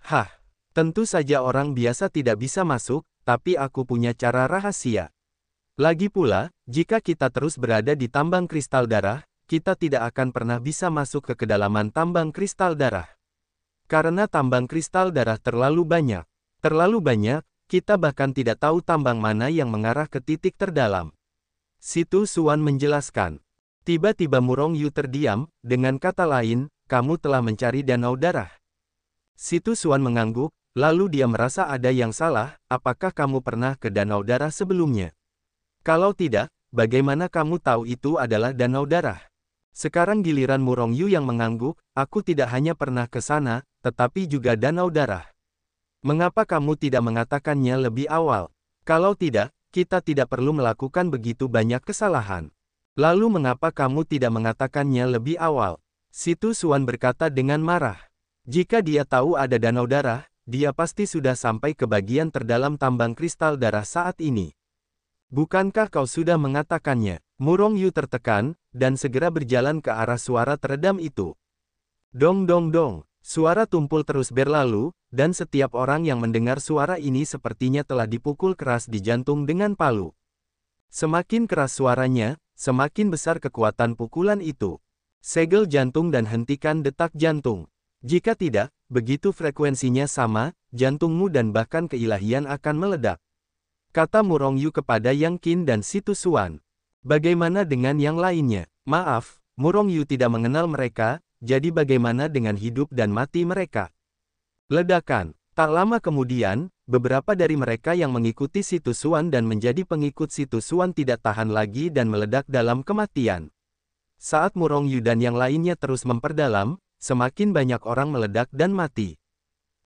Hah! Tentu saja orang biasa tidak bisa masuk, tapi aku punya cara rahasia. Lagi pula, jika kita terus berada di tambang kristal darah, kita tidak akan pernah bisa masuk ke kedalaman tambang kristal darah. Karena tambang kristal darah terlalu banyak. Terlalu banyak, kita bahkan tidak tahu tambang mana yang mengarah ke titik terdalam. Si Tu Xuan menjelaskan. Tiba-tiba Murong Yu terdiam, dengan kata lain, kamu telah mencari danau darah. Si Tu Xuan mengangguk. Lalu dia merasa ada yang salah, apakah kamu pernah ke danau darah sebelumnya? Kalau tidak, bagaimana kamu tahu itu adalah danau darah? Sekarang giliran Murong Yu yang mengangguk, aku tidak hanya pernah ke sana, tetapi juga danau darah. Mengapa kamu tidak mengatakannya lebih awal? Kalau tidak, kita tidak perlu melakukan begitu banyak kesalahan. Lalu mengapa kamu tidak mengatakannya lebih awal? Si Tu Xuan berkata dengan marah. Jika dia tahu ada danau darah, dia pasti sudah sampai ke bagian terdalam tambang kristal darah saat ini. Bukankah kau sudah mengatakannya? Murong Yu tertekan, dan segera berjalan ke arah suara teredam itu. Dong dong dong, suara tumpul terus berlalu, dan setiap orang yang mendengar suara ini sepertinya telah dipukul keras di jantung dengan palu. Semakin keras suaranya, semakin besar kekuatan pukulan itu. Segel jantung dan hentikan detak jantung. Jika tidak, begitu frekuensinya sama, jantungmu dan bahkan keilahian akan meledak. Kata Murong Yu kepada Yang Qin dan si Tu Xuan. Bagaimana dengan yang lainnya? Maaf, Murong Yu tidak mengenal mereka, jadi bagaimana dengan hidup dan mati mereka? Ledakan. Tak lama kemudian, beberapa dari mereka yang mengikuti si Tu Xuan dan menjadi pengikut si Tu Xuan tidak tahan lagi dan meledak dalam kematian. Saat Murong Yu dan yang lainnya terus memperdalam, semakin banyak orang meledak dan mati.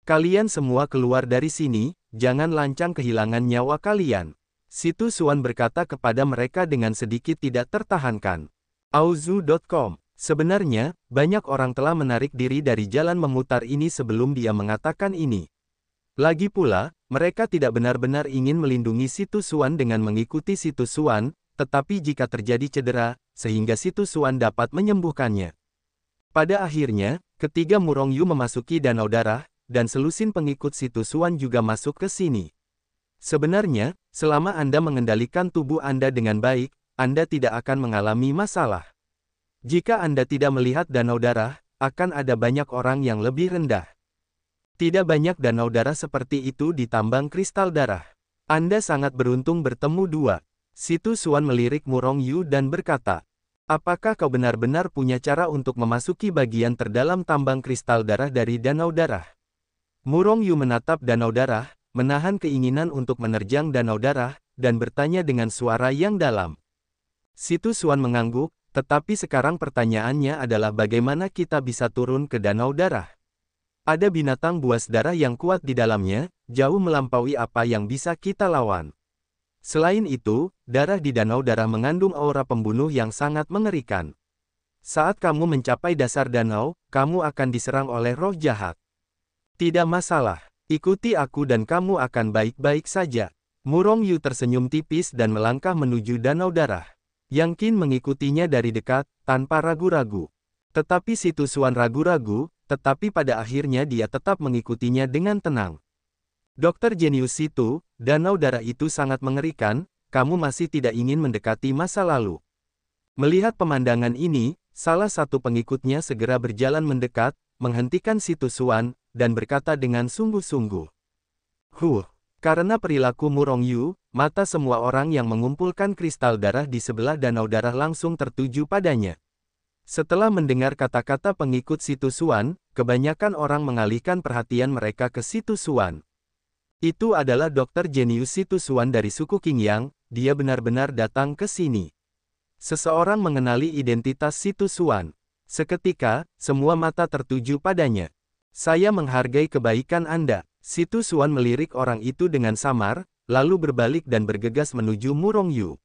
Kalian semua keluar dari sini, jangan lancang kehilangan nyawa kalian. Si Tu Xuan berkata kepada mereka dengan sedikit tidak tertahankan. Auzu.com. Sebenarnya, banyak orang telah menarik diri dari jalan memutar ini sebelum dia mengatakan ini. Lagi pula, mereka tidak benar-benar ingin melindungi si Tu Xuan dengan mengikuti si Tu Xuan, tetapi jika terjadi cedera, sehingga si Tu Xuan dapat menyembuhkannya. Pada akhirnya, ketiga Murong Yu memasuki danau darah, dan selusin pengikut si Tu Xuan juga masuk ke sini. Sebenarnya, selama Anda mengendalikan tubuh Anda dengan baik, Anda tidak akan mengalami masalah. Jika Anda tidak melihat danau darah, akan ada banyak orang yang lebih rendah. Tidak banyak danau darah seperti itu di tambang kristal darah. Anda sangat beruntung bertemu dua. Si Tu Xuan melirik Murong Yu dan berkata, apakah kau benar-benar punya cara untuk memasuki bagian terdalam tambang kristal darah dari danau darah? Murong Yu menatap danau darah, menahan keinginan untuk menerjang danau darah, dan bertanya dengan suara yang dalam. Si Tu Xuan mengangguk, tetapi sekarang pertanyaannya adalah bagaimana kita bisa turun ke danau darah? Ada binatang buas darah yang kuat di dalamnya, jauh melampaui apa yang bisa kita lawan. Selain itu, darah di danau darah mengandung aura pembunuh yang sangat mengerikan. Saat kamu mencapai dasar danau, kamu akan diserang oleh roh jahat. Tidak masalah, ikuti aku dan kamu akan baik-baik saja. Murong Yu tersenyum tipis dan melangkah menuju danau darah. Yang Qin mengikutinya dari dekat, tanpa ragu-ragu. Tetapi si Tusuan ragu-ragu, tetapi pada akhirnya dia tetap mengikutinya dengan tenang. Dokter jenius Situ, danau darah itu sangat mengerikan, kamu masih tidak ingin mendekati masa lalu. Melihat pemandangan ini, salah satu pengikutnya segera berjalan mendekat, menghentikan si Tusuan, dan berkata dengan sungguh-sungguh. Karena perilaku Murong Yu, mata semua orang yang mengumpulkan kristal darah di sebelah danau darah langsung tertuju padanya. Setelah mendengar kata-kata pengikut si Tusuan, kebanyakan orang mengalihkan perhatian mereka ke si Tusuan. Itu adalah dokter jenius si Tusuan dari suku Qingyang, dia benar-benar datang ke sini. Seseorang mengenali identitas si Tusuan. Seketika, semua mata tertuju padanya. Saya menghargai kebaikan Anda. Si Tusuan melirik orang itu dengan samar, lalu berbalik dan bergegas menuju Murong Yu.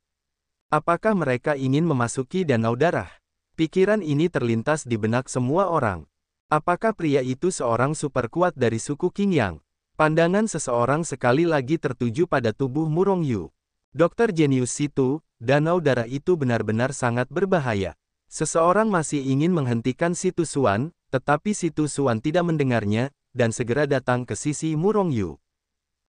Apakah mereka ingin memasuki danau darah? Pikiran ini terlintas di benak semua orang. Apakah pria itu seorang super kuat dari suku Qingyang? Pandangan seseorang sekali lagi tertuju pada tubuh Murong Yu. Dokter jenius Situ, danau darah itu benar-benar sangat berbahaya. Seseorang masih ingin menghentikan si Tusuan, tetapi si Tusuan tidak mendengarnya, dan segera datang ke sisi Murong Yu.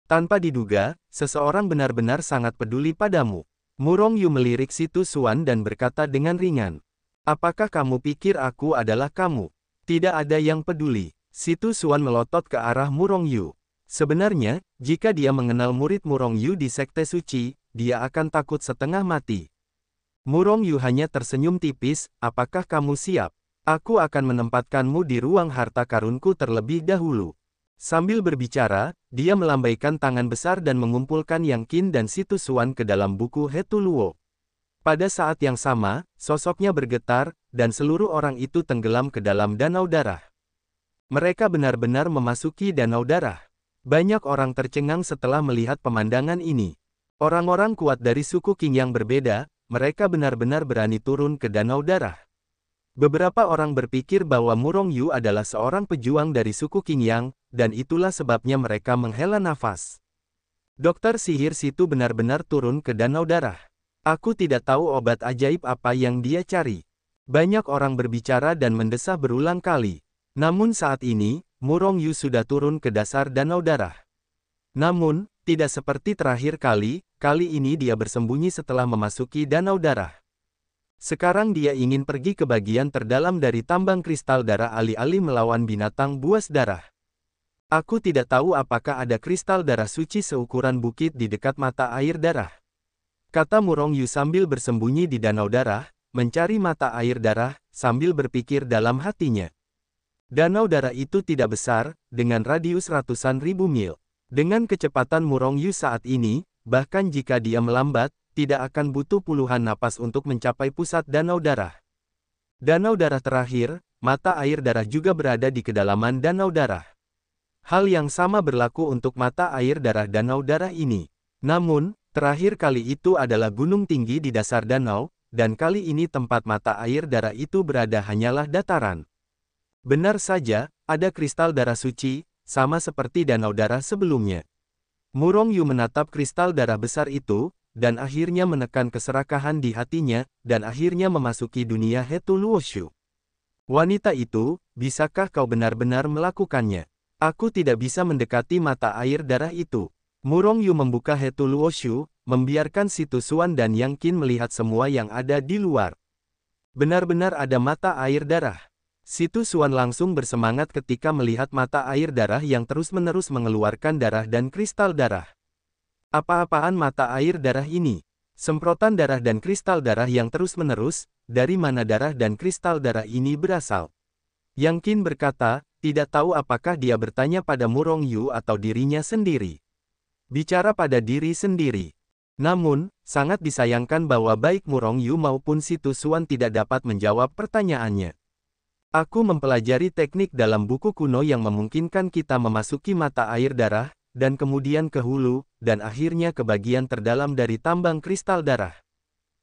Tanpa diduga, seseorang benar-benar sangat peduli padamu. Murong Yu melirik si Tusuan dan berkata dengan ringan. Apakah kamu pikir aku adalah kamu? Tidak ada yang peduli. Si Tusuan melotot ke arah Murong Yu. Sebenarnya, jika dia mengenal murid Murong Yu di Sekte Suci, dia akan takut setengah mati. Murong Yu hanya tersenyum tipis, apakah kamu siap? Aku akan menempatkanmu di ruang harta karunku terlebih dahulu. Sambil berbicara, dia melambaikan tangan besar dan mengumpulkan Yang Qin dan si Tusuan ke dalam buku Hetu Luo. Pada saat yang sama, sosoknya bergetar, dan seluruh orang itu tenggelam ke dalam danau darah. Mereka benar-benar memasuki danau darah. Banyak orang tercengang setelah melihat pemandangan ini. Orang-orang kuat dari suku Qing yang berbeda, mereka benar-benar berani turun ke danau darah. Beberapa orang berpikir bahwa Murong Yu adalah seorang pejuang dari suku Qingyang, dan itulah sebabnya mereka menghela nafas. Dokter sihir Situ benar-benar turun ke danau darah. Aku tidak tahu obat ajaib apa yang dia cari. Banyak orang berbicara dan mendesah berulang kali. Namun saat ini, Murong Yu sudah turun ke dasar danau darah. Namun, tidak seperti terakhir kali ini dia bersembunyi setelah memasuki danau darah. Sekarang dia ingin pergi ke bagian terdalam dari tambang kristal darah alih-alih melawan binatang buas darah. Aku tidak tahu apakah ada kristal darah suci seukuran bukit di dekat mata air darah. Kata Murong Yu sambil bersembunyi di danau darah, mencari mata air darah, sambil berpikir dalam hatinya. Danau darah itu tidak besar, dengan radius ratusan ribu mil. Dengan kecepatan Murong Yu saat ini, bahkan jika dia melambat, tidak akan butuh puluhan napas untuk mencapai pusat danau darah. Danau darah terakhir, mata air darah juga berada di kedalaman danau darah. Hal yang sama berlaku untuk mata air darah danau darah ini. Namun, terakhir kali itu adalah gunung tinggi di dasar danau, dan kali ini tempat mata air darah itu berada hanyalah dataran. Benar saja, ada kristal darah suci, sama seperti danau darah sebelumnya. Murong Yu menatap kristal darah besar itu, dan akhirnya menekan keserakahan di hatinya, dan akhirnya memasuki dunia Hetu Luoshu. Wanita itu, bisakah kau benar-benar melakukannya? Aku tidak bisa mendekati mata air darah itu. Murong Yu membuka Hetu Luoshu, membiarkan si Tusuan dan Yang Qin melihat semua yang ada di luar. Benar-benar ada mata air darah. Si Tusuan langsung bersemangat ketika melihat mata air darah yang terus-menerus mengeluarkan darah dan kristal darah. Apa-apaan mata air darah ini? Semprotan darah dan kristal darah yang terus-menerus, dari mana darah dan kristal darah ini berasal? Yang Qin berkata, tidak tahu apakah dia bertanya pada Murong Yu atau dirinya sendiri. Bicara pada diri sendiri. Namun, sangat disayangkan bahwa baik Murong Yu maupun si Tusuan tidak dapat menjawab pertanyaannya. Aku mempelajari teknik dalam buku kuno yang memungkinkan kita memasuki mata air darah, dan kemudian ke hulu, dan akhirnya ke bagian terdalam dari tambang kristal darah.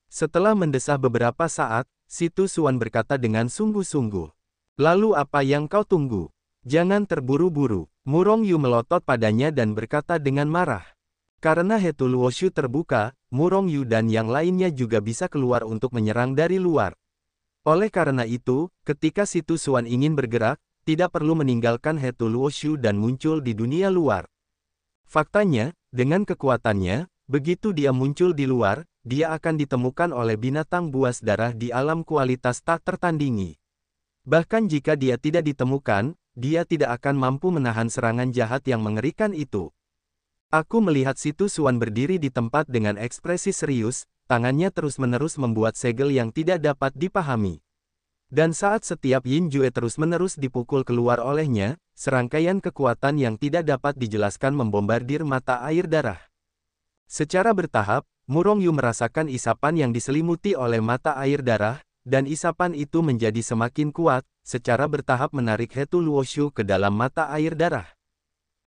Setelah mendesah beberapa saat, si Tu Xuan berkata dengan sungguh-sungguh. Lalu apa yang kau tunggu? Jangan terburu-buru. Murong Yu melotot padanya dan berkata dengan marah. Karena Hetu Luoshu terbuka, Murong Yu dan yang lainnya juga bisa keluar untuk menyerang dari luar. Oleh karena itu, ketika si Tu Xuan ingin bergerak, tidak perlu meninggalkan Hetu Luoshu dan muncul di dunia luar. Faktanya, dengan kekuatannya, begitu dia muncul di luar, dia akan ditemukan oleh binatang buas darah di alam kualitas tak tertandingi. Bahkan jika dia tidak ditemukan, dia tidak akan mampu menahan serangan jahat yang mengerikan itu. Aku melihat si Tu Xuan berdiri di tempat dengan ekspresi serius, tangannya terus-menerus membuat segel yang tidak dapat dipahami. Dan saat setiap Yin Jue terus-menerus dipukul keluar olehnya, serangkaian kekuatan yang tidak dapat dijelaskan membombardir mata air darah. Secara bertahap, Murong Yu merasakan isapan yang diselimuti oleh mata air darah, dan isapan itu menjadi semakin kuat, secara bertahap menarik Hetu Luoshu ke dalam mata air darah.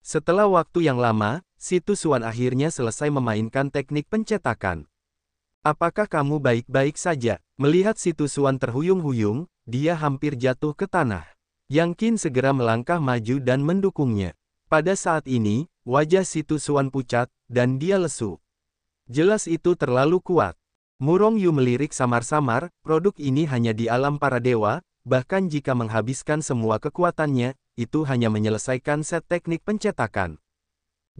Setelah waktu yang lama, si Tu Xuan akhirnya selesai memainkan teknik pencetakan. Apakah kamu baik-baik saja? Melihat si Tu Xuan terhuyung-huyung, dia hampir jatuh ke tanah. Yang Qin segera melangkah maju dan mendukungnya. Pada saat ini, wajah si Tu Xuan pucat, dan dia lesu. Jelas itu terlalu kuat. Murong Yu melirik samar-samar, produk ini hanya di alam para dewa, bahkan jika menghabiskan semua kekuatannya, itu hanya menyelesaikan set teknik pencetakan.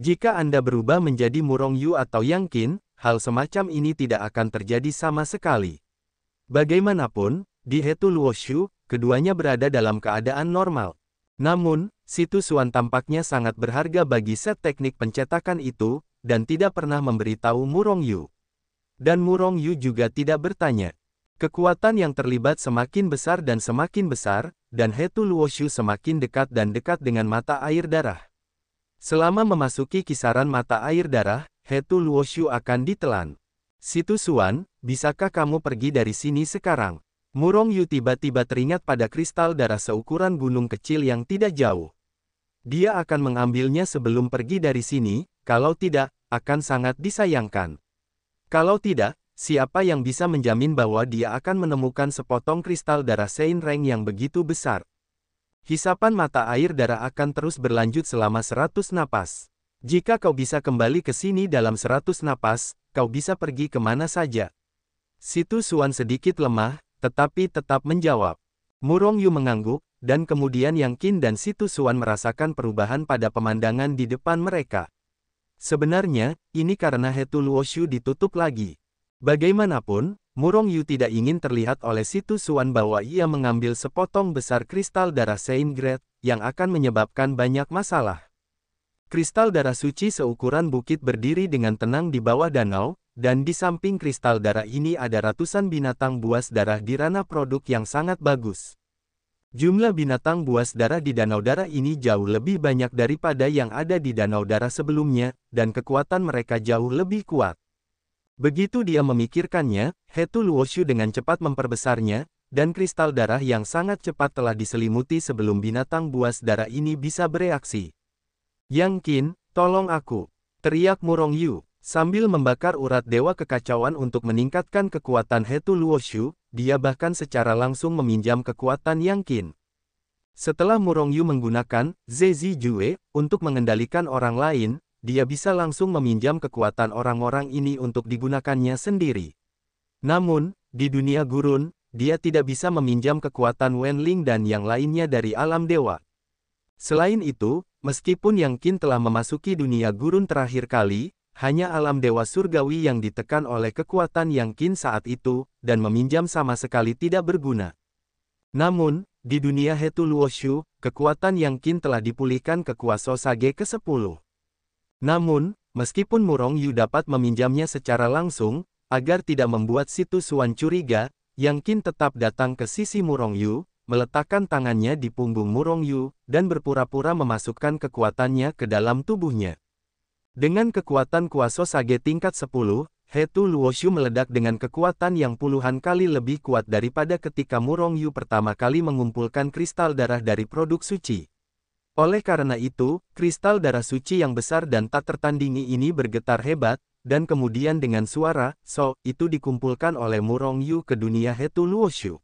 Jika Anda berubah menjadi Murong Yu atau Yang Qin, hal semacam ini tidak akan terjadi sama sekali. Bagaimanapun, di Hetu Luoshu, keduanya berada dalam keadaan normal. Namun, si Tu Xuan tampaknya sangat berharga bagi set teknik pencetakan itu, dan tidak pernah memberitahu Murong Yu. Dan Murong Yu juga tidak bertanya. Kekuatan yang terlibat semakin besar, dan Hetu Luoshu semakin dekat dan dekat dengan mata air darah. Selama memasuki kisaran mata air darah, Hetu Luoshu akan ditelan. Si Tu Xuan, bisakah kamu pergi dari sini sekarang? Murong Yu tiba-tiba teringat pada kristal darah seukuran gunung kecil yang tidak jauh. Dia akan mengambilnya sebelum pergi dari sini, kalau tidak, akan sangat disayangkan. Kalau tidak, siapa yang bisa menjamin bahwa dia akan menemukan sepotong kristal darah Sein Reng yang begitu besar? Hisapan mata air darah akan terus berlanjut selama 100 napas. Jika kau bisa kembali ke sini dalam 100 napas, kau bisa pergi kemana saja. Si Tu Xuan sedikit lemah, tetapi tetap menjawab. Murong Yu mengangguk, dan kemudian Yang Qin dan si Tu Xuan merasakan perubahan pada pemandangan di depan mereka. Sebenarnya, ini karena Hetu Luoshu ditutup lagi. Bagaimanapun, Murong Yu tidak ingin terlihat oleh si Tu Xuan bahwa ia mengambil sepotong besar kristal darah Sein Great, yang akan menyebabkan banyak masalah. Kristal darah suci seukuran bukit berdiri dengan tenang di bawah danau, dan di samping kristal darah ini ada ratusan binatang buas darah di ranah produk yang sangat bagus. Jumlah binatang buas darah di danau darah ini jauh lebih banyak daripada yang ada di danau darah sebelumnya, dan kekuatan mereka jauh lebih kuat. Begitu dia memikirkannya, Hetu Luoshu dengan cepat memperbesarnya, dan kristal darah yang sangat cepat telah diselimuti sebelum binatang buas darah ini bisa bereaksi. Yang Qin, tolong aku! Teriak Murong Yu. Sambil membakar urat dewa kekacauan untuk meningkatkan kekuatan Hetu Luoshu, dia bahkan secara langsung meminjam kekuatan Yang Qin. Setelah Murong Yu menggunakan Zezi Jue untuk mengendalikan orang lain, dia bisa langsung meminjam kekuatan orang-orang ini untuk digunakannya sendiri. Namun, di dunia gurun, dia tidak bisa meminjam kekuatan Wenling dan yang lainnya dari alam dewa. Selain itu, meskipun Yang Qin telah memasuki dunia gurun terakhir kali, hanya alam dewa surgawi yang ditekan oleh kekuatan Yang Qin saat itu, dan meminjam sama sekali tidak berguna. Namun, di dunia Hetu Luoshu, kekuatan Yang Qin telah dipulihkan ke kuasa Sage ke-10. Namun, meskipun Murong Yu dapat meminjamnya secara langsung, agar tidak membuat si Tu Xuan curiga, Yang Qin tetap datang ke sisi Murong Yu, meletakkan tangannya di punggung Murong Yu, dan berpura-pura memasukkan kekuatannya ke dalam tubuhnya. Dengan kekuatan kuasa Sage tingkat 10, Hetu Luoshu meledak dengan kekuatan yang puluhan kali lebih kuat daripada ketika Murong Yu pertama kali mengumpulkan kristal darah dari produk suci. Oleh karena itu, kristal darah suci yang besar dan tak tertandingi ini bergetar hebat, dan kemudian dengan suara, "So," itu dikumpulkan oleh Murong Yu ke dunia Hetu Luoshu.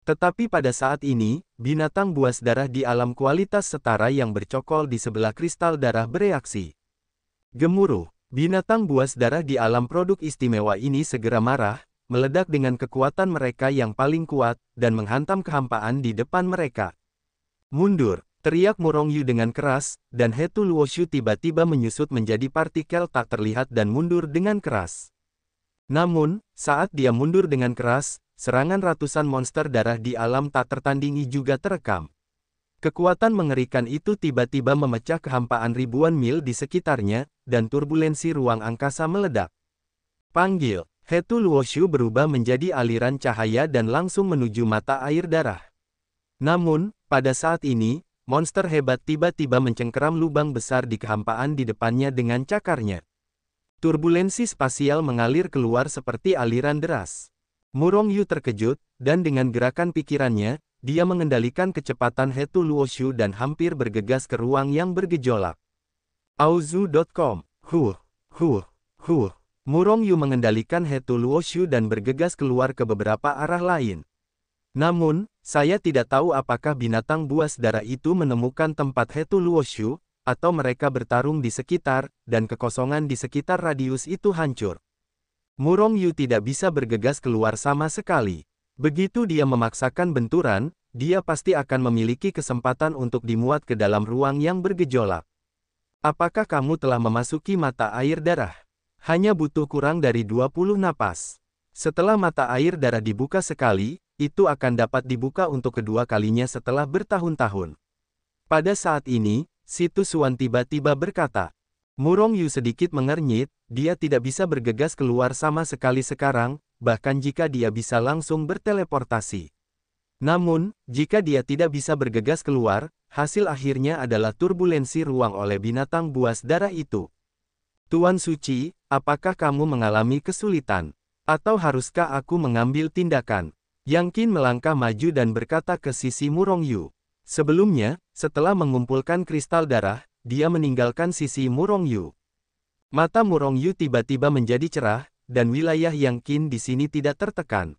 Tetapi pada saat ini, binatang buas darah di alam kualitas setara yang bercokol di sebelah kristal darah bereaksi. Gemuruh. Binatang buas darah di alam produk istimewa ini segera marah, meledak dengan kekuatan mereka yang paling kuat, dan menghantam kehampaan di depan mereka. "Mundur!" teriak Murong Yu dengan keras, dan Hetu Luoshu tiba-tiba menyusut menjadi partikel tak terlihat dan mundur dengan keras. Namun, saat dia mundur dengan keras, serangan ratusan monster darah di alam tak tertandingi juga terekam. Kekuatan mengerikan itu tiba-tiba memecah kehampaan ribuan mil di sekitarnya, dan turbulensi ruang angkasa meledak. Panggil! Hetu Luoshu berubah menjadi aliran cahaya dan langsung menuju mata air darah. Namun, pada saat ini, monster hebat tiba-tiba mencengkeram lubang besar di kehampaan di depannya dengan cakarnya. Turbulensi spasial mengalir keluar seperti aliran deras. Murong Yu terkejut, dan dengan gerakan pikirannya, dia mengendalikan kecepatan Hetu Luoshu dan hampir bergegas ke ruang yang bergejolak. Auzu.com. Murong Yu mengendalikan Hetu Luoshu dan bergegas keluar ke beberapa arah lain. Namun, saya tidak tahu apakah binatang buas darah itu menemukan tempat Hetu Luoshu, atau mereka bertarung di sekitar, dan kekosongan di sekitar radius itu hancur. Murong Yu tidak bisa bergegas keluar sama sekali. Begitu dia memaksakan benturan, dia pasti akan memiliki kesempatan untuk dimuat ke dalam ruang yang bergejolak. Apakah kamu telah memasuki mata air darah? Hanya butuh kurang dari 20 napas. Setelah mata air darah dibuka sekali, itu akan dapat dibuka untuk kedua kalinya setelah bertahun-tahun. Pada saat ini, Si Tu Xuan tiba-tiba berkata. Murong Yu sedikit mengernyit, dia tidak bisa bergegas keluar sama sekali sekarang, bahkan jika dia bisa langsung berteleportasi. Namun, jika dia tidak bisa bergegas keluar, hasil akhirnya adalah turbulensi ruang oleh binatang buas darah itu. Tuan Suci, apakah kamu mengalami kesulitan? Atau haruskah aku mengambil tindakan? Yang Qin melangkah maju dan berkata ke sisi Murong Yu. Sebelumnya, setelah mengumpulkan kristal darah, dia meninggalkan sisi Murong Yu. Mata Murong Yu tiba-tiba menjadi cerah, dan wilayah Yang Qin di sini tidak tertekan.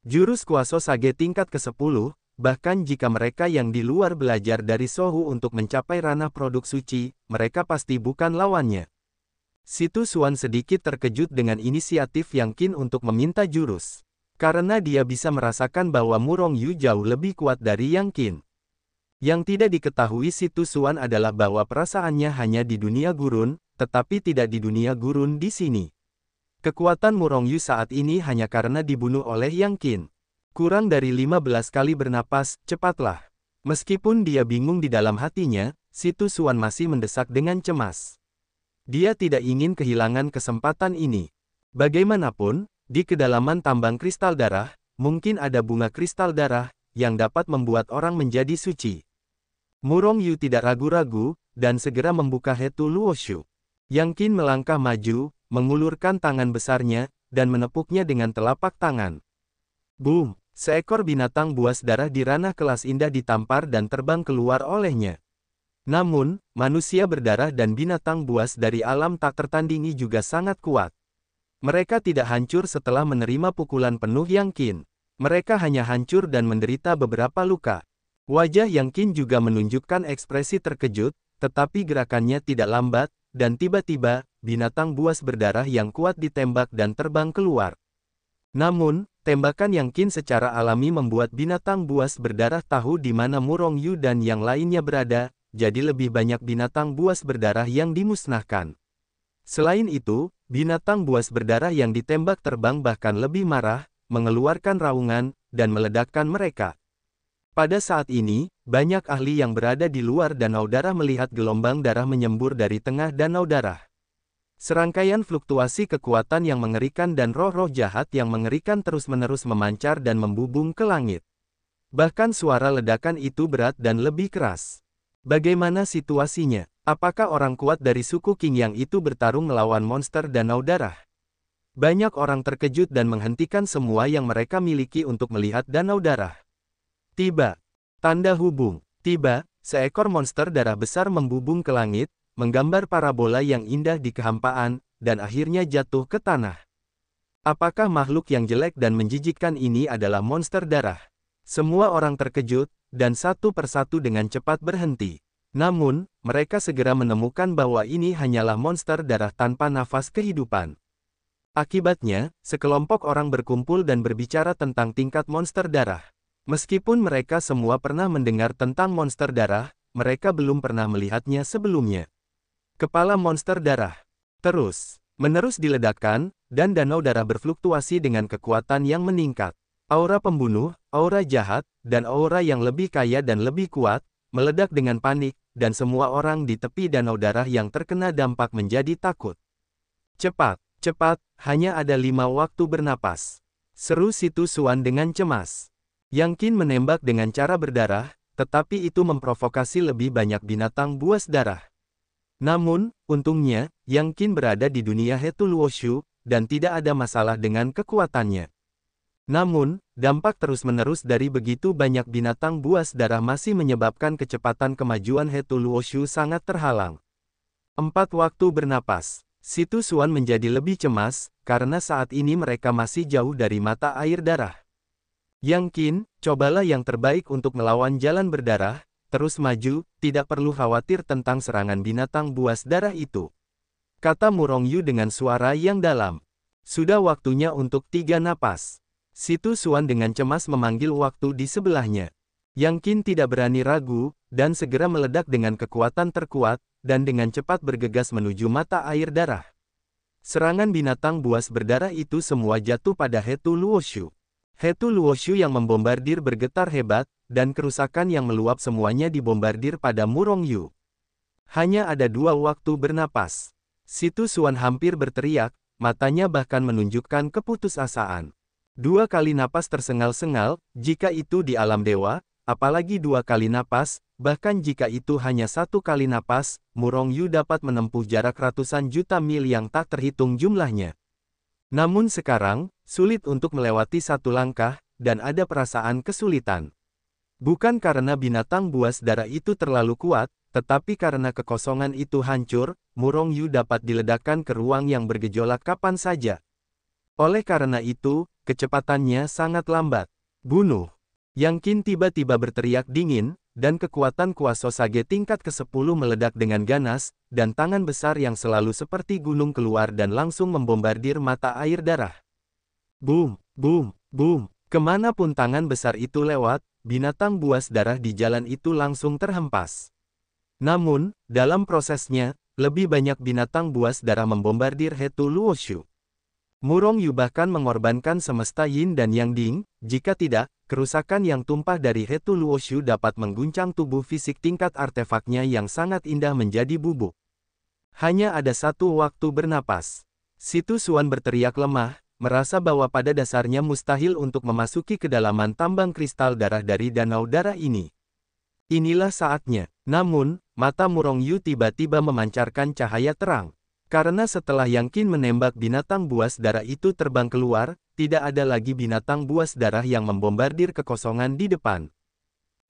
Jurus kuasa Sage tingkat ke-10, bahkan jika mereka yang di luar belajar dari Sohu untuk mencapai ranah produk suci, mereka pasti bukan lawannya. Si Tu Xuan sedikit terkejut dengan inisiatif Yang Qin untuk meminta jurus. Karena dia bisa merasakan bahwa Murong Yu jauh lebih kuat dari Yang Qin. Yang tidak diketahui Si Tu Xuan adalah bahwa perasaannya hanya di dunia gurun, tetapi tidak di dunia gurun di sini. Kekuatan Murong Yu saat ini hanya karena dibunuh oleh Yang Qin. Kurang dari 15 kali bernapas, cepatlah. Meskipun dia bingung di dalam hatinya, Si Tu Xuan masih mendesak dengan cemas. Dia tidak ingin kehilangan kesempatan ini. Bagaimanapun, di kedalaman tambang kristal darah, mungkin ada bunga kristal darah, yang dapat membuat orang menjadi suci. Murong Yu tidak ragu-ragu, dan segera membuka Hetu Luoshu. Yang Qin melangkah maju, mengulurkan tangan besarnya, dan menepuknya dengan telapak tangan. Boom! Seekor binatang buas darah di ranah kelas indah ditampar dan terbang keluar olehnya. Namun, manusia berdarah dan binatang buas dari alam tak tertandingi juga sangat kuat. Mereka tidak hancur setelah menerima pukulan penuh Yang Qin. Mereka hanya hancur dan menderita beberapa luka. Wajah Yang Qin juga menunjukkan ekspresi terkejut, tetapi gerakannya tidak lambat, dan tiba-tiba, binatang buas berdarah yang kuat ditembak dan terbang keluar. Namun, tembakan Yang Qin secara alami membuat binatang buas berdarah tahu di mana Murong Yu dan yang lainnya berada, jadi lebih banyak binatang buas berdarah yang dimusnahkan. Selain itu, binatang buas berdarah yang ditembak terbang bahkan lebih marah, mengeluarkan raungan, dan meledakkan mereka. Pada saat ini, banyak ahli yang berada di luar danau darah melihat gelombang darah menyembur dari tengah danau darah. Serangkaian fluktuasi kekuatan yang mengerikan dan roh-roh jahat yang mengerikan terus-menerus memancar dan membubung ke langit. Bahkan suara ledakan itu berat dan lebih keras. Bagaimana situasinya? Apakah orang kuat dari suku Qing yang itu bertarung melawan monster danau darah? Banyak orang terkejut dan menghentikan semua yang mereka miliki untuk melihat danau darah. Tiba. Tanda hubung. Tiba, seekor monster darah besar membubung ke langit, menggambar parabola yang indah di kehampaan, dan akhirnya jatuh ke tanah. Apakah makhluk yang jelek dan menjijikkan ini adalah monster darah? Semua orang terkejut, dan satu persatu dengan cepat berhenti. Namun, mereka segera menemukan bahwa ini hanyalah monster darah tanpa nafas kehidupan. Akibatnya, sekelompok orang berkumpul dan berbicara tentang tingkat monster darah. Meskipun mereka semua pernah mendengar tentang monster darah, mereka belum pernah melihatnya sebelumnya. Kepala monster darah terus-menerus diledakkan, dan danau darah berfluktuasi dengan kekuatan yang meningkat. Aura pembunuh, aura jahat, dan aura yang lebih kaya dan lebih kuat, meledak dengan panik, dan semua orang di tepi danau darah yang terkena dampak menjadi takut. Cepat! Cepat, hanya ada 5 waktu bernapas. Seru Si Tu Xuan dengan cemas. Yang Qin menembak dengan cara berdarah, tetapi itu memprovokasi lebih banyak binatang buas darah. Namun, untungnya, Yang Qin berada di dunia Hetu Luoshu, dan tidak ada masalah dengan kekuatannya. Namun, dampak terus-menerus dari begitu banyak binatang buas darah masih menyebabkan kecepatan kemajuan Hetu Luoshu sangat terhalang. 4 waktu bernapas. Si Tu Xuan menjadi lebih cemas, karena saat ini mereka masih jauh dari mata air darah. Yang Qin, cobalah yang terbaik untuk melawan jalan berdarah, terus maju, tidak perlu khawatir tentang serangan binatang buas darah itu. Kata Murong Yu dengan suara yang dalam. Sudah waktunya untuk 3 napas. Si Tu Xuan dengan cemas memanggil waktu di sebelahnya. Yang Qin tidak berani ragu, dan segera meledak dengan kekuatan terkuat, dan dengan cepat bergegas menuju mata air darah. Serangan binatang buas berdarah itu semua jatuh pada Hetu Luoshu. Hetu Luoshu yang membombardir bergetar hebat, dan kerusakan yang meluap semuanya dibombardir pada Murong Yu. Hanya ada 2 waktu bernapas. Si Tu Xuan hampir berteriak, matanya bahkan menunjukkan keputusasaan. 2 kali napas tersengal-sengal, jika itu di alam dewa, apalagi 2 kali napas, bahkan jika itu hanya 1 kali napas, Murong Yu dapat menempuh jarak ratusan juta mil yang tak terhitung jumlahnya. Namun sekarang, sulit untuk melewati 1 langkah, dan ada perasaan kesulitan. Bukan karena binatang buas darah itu terlalu kuat, tetapi karena kekosongan itu hancur, Murong Yu dapat diledakkan ke ruang yang bergejolak kapan saja. Oleh karena itu, kecepatannya sangat lambat. Bunuh! Yang Qin tiba-tiba berteriak dingin, dan kekuatan kuasa Sage tingkat ke-10 meledak dengan ganas, dan tangan besar yang selalu seperti gunung keluar dan langsung membombardir mata air darah. Boom, boom, boom. Kemanapun tangan besar itu lewat, binatang buas darah di jalan itu langsung terhempas. Namun, dalam prosesnya, lebih banyak binatang buas darah membombardir Hetu Luoshu. Murong Yu bahkan mengorbankan semesta Yin dan Yang Ding, jika tidak, kerusakan yang tumpah dari Hetu Luoshu dapat mengguncang tubuh fisik tingkat artefaknya yang sangat indah menjadi bubuk. Hanya ada 1 waktu bernapas. Si Tu Xuan berteriak lemah, merasa bahwa pada dasarnya mustahil untuk memasuki kedalaman tambang kristal darah dari danau darah ini. Inilah saatnya. Namun, mata Murong Yu tiba-tiba memancarkan cahaya terang. Karena setelah Yang Qin menembak binatang buas darah itu terbang keluar, tidak ada lagi binatang buas darah yang membombardir kekosongan di depan.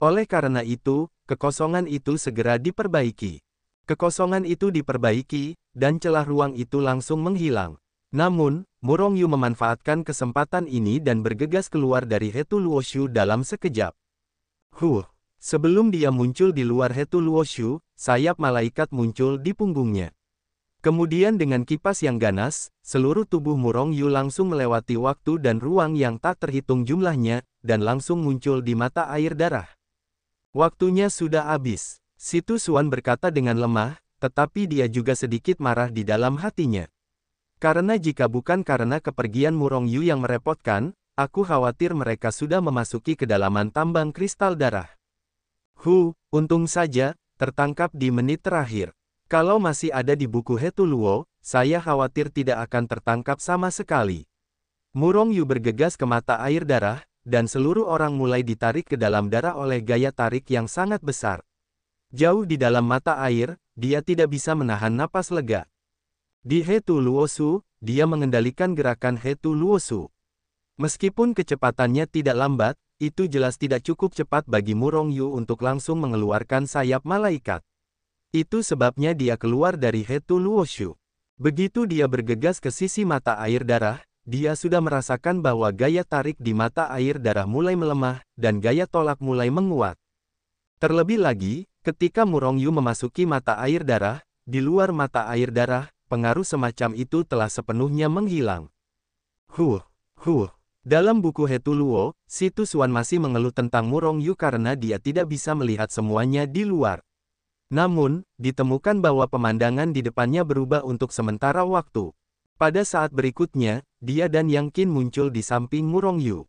Oleh karena itu, kekosongan itu segera diperbaiki. Kekosongan itu diperbaiki, dan celah ruang itu langsung menghilang. Namun, Murong Yu memanfaatkan kesempatan ini dan bergegas keluar dari Hetu Luoshu dalam sekejap. Sebelum dia muncul di luar Hetu Luoshu, sayap malaikat muncul di punggungnya. Kemudian dengan kipas yang ganas, seluruh tubuh Murong Yu langsung melewati waktu dan ruang yang tak terhitung jumlahnya, dan langsung muncul di mata air darah. Waktunya sudah habis. Si Tu Xuan berkata dengan lemah, tetapi dia juga sedikit marah di dalam hatinya. Karena jika bukan karena kepergian Murong Yu yang merepotkan, aku khawatir mereka sudah memasuki kedalaman tambang kristal darah. Untung saja, tertangkap di menit terakhir. Kalau masih ada di buku Hetu Luo, saya khawatir tidak akan tertangkap sama sekali. Murong Yu bergegas ke mata air darah, dan seluruh orang mulai ditarik ke dalam darah oleh gaya tarik yang sangat besar. Jauh di dalam mata air, dia tidak bisa menahan napas lega. Di Hetu Luosu, dia mengendalikan gerakan Hetu Luosu. Meskipun kecepatannya tidak lambat, itu jelas tidak cukup cepat bagi Murong Yu untuk langsung mengeluarkan sayap malaikat. Itu sebabnya dia keluar dari Hetu Luoshu. Begitu dia bergegas ke sisi mata air darah, dia sudah merasakan bahwa gaya tarik di mata air darah mulai melemah, dan gaya tolak mulai menguat. Terlebih lagi, ketika Murong Yu memasuki mata air darah, di luar mata air darah, pengaruh semacam itu telah sepenuhnya menghilang. Huh. Dalam buku Hetu Luo, Si Tu Xuan masih mengeluh tentang Murong Yu karena dia tidak bisa melihat semuanya di luar. Namun, ditemukan bahwa pemandangan di depannya berubah untuk sementara waktu. Pada saat berikutnya, dia dan Yang Qin muncul di samping Murong Yu.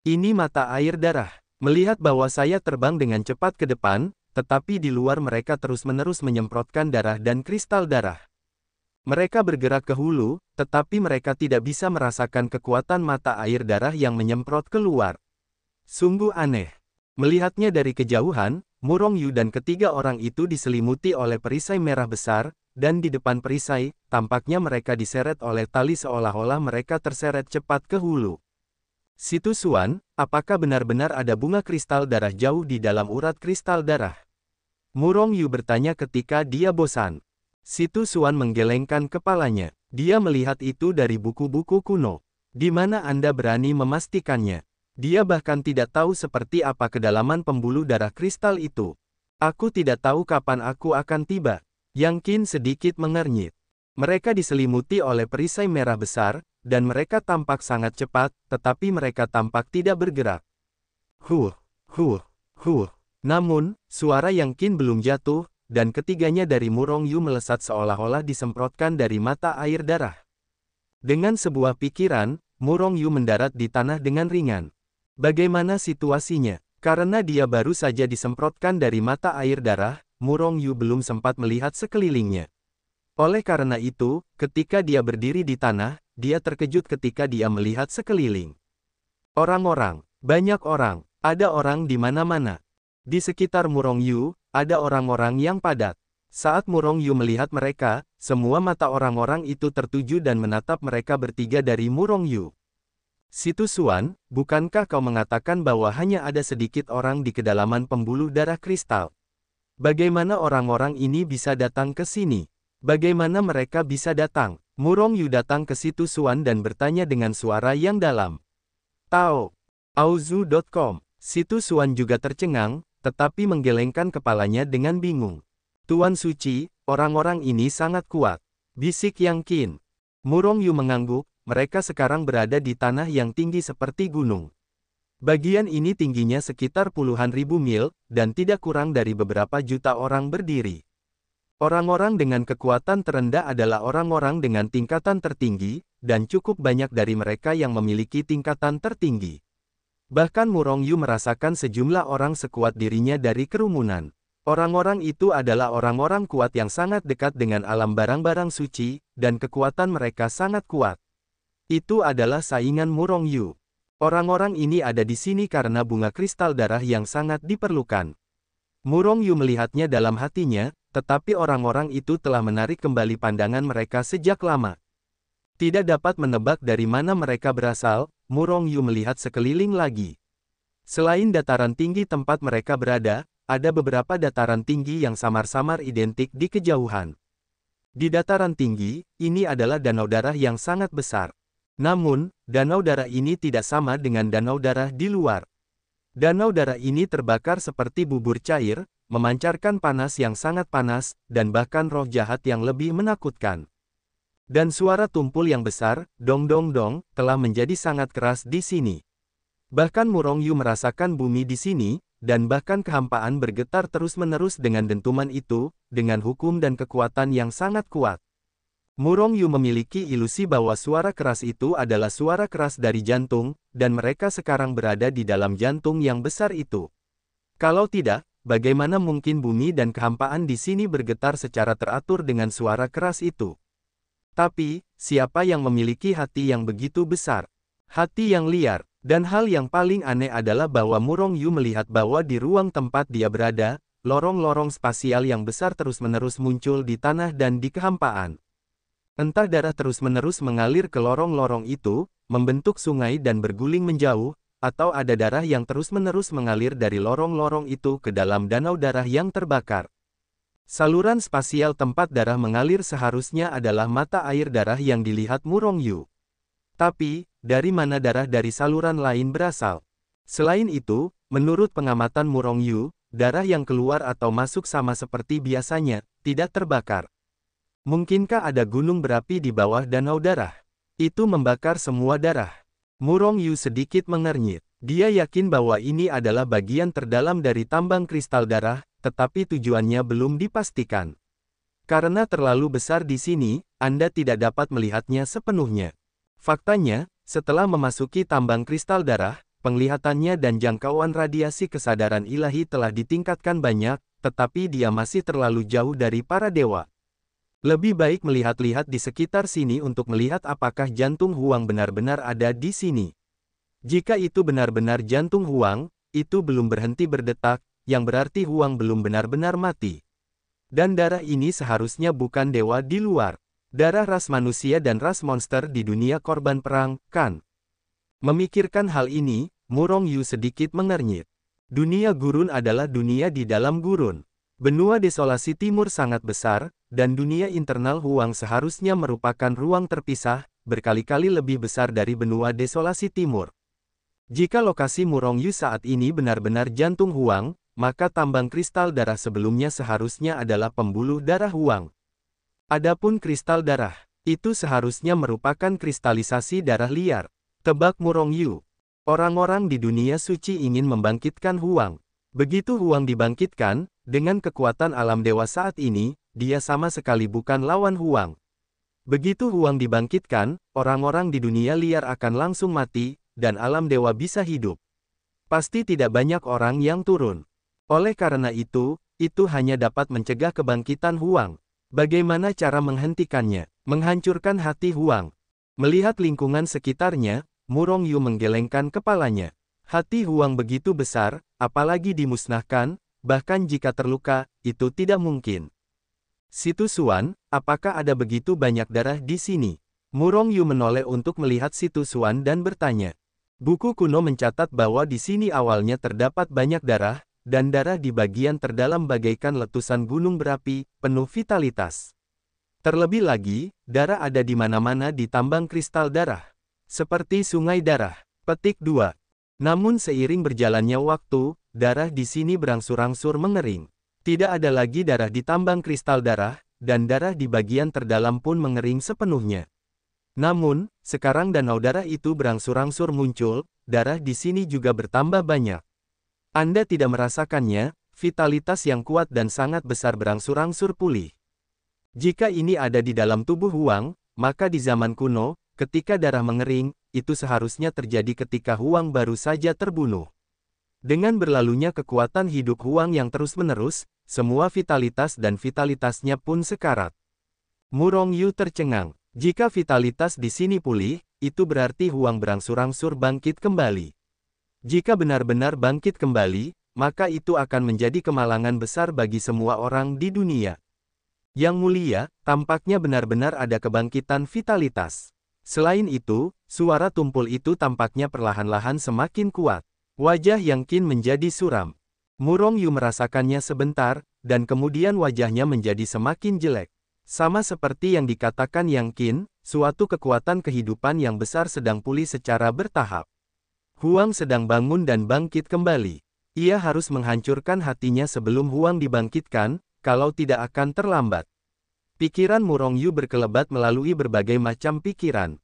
Ini mata air darah. Melihat bahwa saya terbang dengan cepat ke depan, tetapi di luar mereka terus-menerus menyemprotkan darah dan kristal darah. Mereka bergerak ke hulu, tetapi mereka tidak bisa merasakan kekuatan mata air darah yang menyemprot keluar. Sungguh aneh. Melihatnya dari kejauhan, Murong Yu dan ketiga orang itu diselimuti oleh perisai merah besar, dan di depan perisai, tampaknya mereka diseret oleh tali seolah-olah mereka terseret cepat ke hulu. Si Tu Xuan, apakah benar-benar ada bunga kristal darah jauh di dalam urat kristal darah? Murong Yu bertanya ketika dia bosan. Si Tu Xuan menggelengkan kepalanya. Dia melihat itu dari buku-buku kuno. Di mana Anda berani memastikannya? Dia bahkan tidak tahu seperti apa kedalaman pembuluh darah kristal itu. Aku tidak tahu kapan aku akan tiba. Yang Qin sedikit mengernyit. Mereka diselimuti oleh perisai merah besar, dan mereka tampak sangat cepat, tetapi mereka tampak tidak bergerak. Huh. Namun, suara Yang Qin belum jatuh, dan ketiganya dari Murong Yu melesat seolah-olah disemprotkan dari mata air darah. Dengan sebuah pikiran, Murong Yu mendarat di tanah dengan ringan. Bagaimana situasinya? Karena dia baru saja disemprotkan dari mata air darah, Murong Yu belum sempat melihat sekelilingnya. Oleh karena itu, ketika dia berdiri di tanah, dia terkejut ketika dia melihat sekeliling. Orang-orang, banyak orang, ada orang di mana-mana. Di sekitar Murong Yu, ada orang-orang yang padat. Saat Murong Yu melihat mereka, semua mata orang-orang itu tertuju dan menatap mereka bertiga dari Murong Yu. Si Tu Xuan, bukankah kau mengatakan bahwa hanya ada sedikit orang di kedalaman pembuluh darah kristal? Bagaimana orang-orang ini bisa datang ke sini? Bagaimana mereka bisa datang? Murong Yu datang ke Si Tu Xuan dan bertanya dengan suara yang dalam. Tao. Auzu.com. Si Tu Xuan juga tercengang, tetapi menggelengkan kepalanya dengan bingung. Tuan Suci, orang-orang ini sangat kuat. Bisik Yang Qin. Murong Yu mengangguk, mereka sekarang berada di tanah yang tinggi seperti gunung. Bagian ini tingginya sekitar puluhan ribu mil, dan tidak kurang dari beberapa juta orang berdiri. Orang-orang dengan kekuatan terendah adalah orang-orang dengan tingkatan tertinggi, dan cukup banyak dari mereka yang memiliki tingkatan tertinggi. Bahkan Murong Yu merasakan sejumlah orang sekuat dirinya dari kerumunan. Orang-orang itu adalah orang-orang kuat yang sangat dekat dengan alam barang-barang suci, dan kekuatan mereka sangat kuat. Itu adalah saingan Murong Yu. Orang-orang ini ada di sini karena bunga kristal darah yang sangat diperlukan. Murong Yu melihatnya dalam hatinya, tetapi orang-orang itu telah menarik kembali pandangan mereka sejak lama. Tidak dapat menebak dari mana mereka berasal, Murong Yu melihat sekeliling lagi. Selain dataran tinggi tempat mereka berada, ada beberapa dataran tinggi yang samar-samar identik di kejauhan. Di dataran tinggi, ini adalah danau darah yang sangat besar. Namun, danau darah ini tidak sama dengan danau darah di luar. Danau darah ini terbakar seperti bubur cair, memancarkan panas yang sangat panas, dan bahkan roh jahat yang lebih menakutkan. Dan suara tumpul yang besar, dong dong dong, telah menjadi sangat keras di sini. Bahkan Murong Yu merasakan bumi di sini, dan bahkan kehampaan bergetar terus-menerus dengan dentuman itu, dengan hukum dan kekuatan yang sangat kuat. Murong Yu memiliki ilusi bahwa suara keras itu adalah suara keras dari jantung, dan mereka sekarang berada di dalam jantung yang besar itu. Kalau tidak, bagaimana mungkin bumi dan kehampaan di sini bergetar secara teratur dengan suara keras itu? Tapi, siapa yang memiliki hati yang begitu besar? Hati yang liar. Dan hal yang paling aneh adalah bahwa Murong Yu melihat bahwa di ruang tempat dia berada, lorong-lorong spasial yang besar terus-menerus muncul di tanah dan di kehampaan. Entah darah terus-menerus mengalir ke lorong-lorong itu, membentuk sungai dan berguling menjauh, atau ada darah yang terus-menerus mengalir dari lorong-lorong itu ke dalam danau darah yang terbakar. Saluran spasial tempat darah mengalir seharusnya adalah mata air darah yang dilihat Murong Yu. Tapi, dari mana darah dari saluran lain berasal? Selain itu, menurut pengamatan Murong Yu, darah yang keluar atau masuk sama seperti biasanya, tidak terbakar. Mungkinkah ada gunung berapi di bawah danau darah? Itu membakar semua darah. Murong Yu sedikit mengernyit. Dia yakin bahwa ini adalah bagian terdalam dari tambang kristal darah, tetapi tujuannya belum dipastikan. Karena terlalu besar di sini, Anda tidak dapat melihatnya sepenuhnya. Faktanya, setelah memasuki tambang kristal darah, penglihatannya dan jangkauan radiasi kesadaran ilahi telah ditingkatkan banyak, tetapi dia masih terlalu jauh dari para dewa. Lebih baik melihat-lihat di sekitar sini untuk melihat apakah jantung Huang benar-benar ada di sini. Jika itu benar-benar jantung Huang, itu belum berhenti berdetak, yang berarti Huang belum benar-benar mati. Dan darah ini seharusnya bukan dewa di luar. Darah ras manusia dan ras monster di dunia korban perang, kan? Memikirkan hal ini, Murong Yu sedikit mengernyit. Dunia gurun adalah dunia di dalam gurun. Benua desolasi timur sangat besar, dan dunia internal Huang seharusnya merupakan ruang terpisah, berkali-kali lebih besar dari benua desolasi timur. Jika lokasi Murong Yu saat ini benar-benar jantung Huang, maka tambang kristal darah sebelumnya seharusnya adalah pembuluh darah Huang. Adapun kristal darah, itu seharusnya merupakan kristalisasi darah liar. Tebak Murong Yu. Orang-orang di dunia suci ingin membangkitkan Huang. Begitu Huang dibangkitkan, dengan kekuatan alam dewa saat ini, dia sama sekali bukan lawan Huang. Begitu Huang dibangkitkan, orang-orang di dunia liar akan langsung mati, dan alam dewa bisa hidup. Pasti tidak banyak orang yang turun. Oleh karena itu hanya dapat mencegah kebangkitan Huang. Bagaimana cara menghentikannya? Menghancurkan hati Huang. Melihat lingkungan sekitarnya, Murong Yu menggelengkan kepalanya. Hati Huang begitu besar, apalagi dimusnahkan, bahkan jika terluka, itu tidak mungkin. Situ Suan, apakah ada begitu banyak darah di sini? Murong Yu menoleh untuk melihat Situ Suan dan bertanya. Buku kuno mencatat bahwa di sini awalnya terdapat banyak darah, dan darah di bagian terdalam bagaikan letusan gunung berapi, penuh vitalitas. Terlebih lagi, darah ada di mana-mana di tambang kristal darah. Seperti sungai darah. Petik 2. Namun seiring berjalannya waktu, darah di sini berangsur-angsur mengering. Tidak ada lagi darah di tambang kristal darah, dan darah di bagian terdalam pun mengering sepenuhnya. Namun, sekarang danau darah itu berangsur-angsur muncul, darah di sini juga bertambah banyak. Anda tidak merasakannya, vitalitas yang kuat dan sangat besar berangsur-angsur pulih. Jika ini ada di dalam tubuh Huang, maka di zaman kuno, ketika darah mengering, itu seharusnya terjadi ketika Huang baru saja terbunuh. Dengan berlalunya kekuatan hidup Huang yang terus-menerus, semua vitalitas dan vitalitasnya pun sekarat. Murong Yu tercengang. Jika vitalitas di sini pulih, itu berarti Huang berangsur-angsur bangkit kembali. Jika benar-benar bangkit kembali, maka itu akan menjadi kemalangan besar bagi semua orang di dunia. Yang mulia, tampaknya benar-benar ada kebangkitan vitalitas. Selain itu, suara tumpul itu tampaknya perlahan-lahan semakin kuat. Wajah Yang Qin menjadi suram. Murong Yu merasakannya sebentar, dan kemudian wajahnya menjadi semakin jelek. Sama seperti yang dikatakan Yang Qin, suatu kekuatan kehidupan yang besar sedang pulih secara bertahap. Huang sedang bangun dan bangkit kembali. Ia harus menghancurkan hatinya sebelum Huang dibangkitkan, kalau tidak akan terlambat. Pikiran Murong Yu berkelebat melalui berbagai macam pikiran.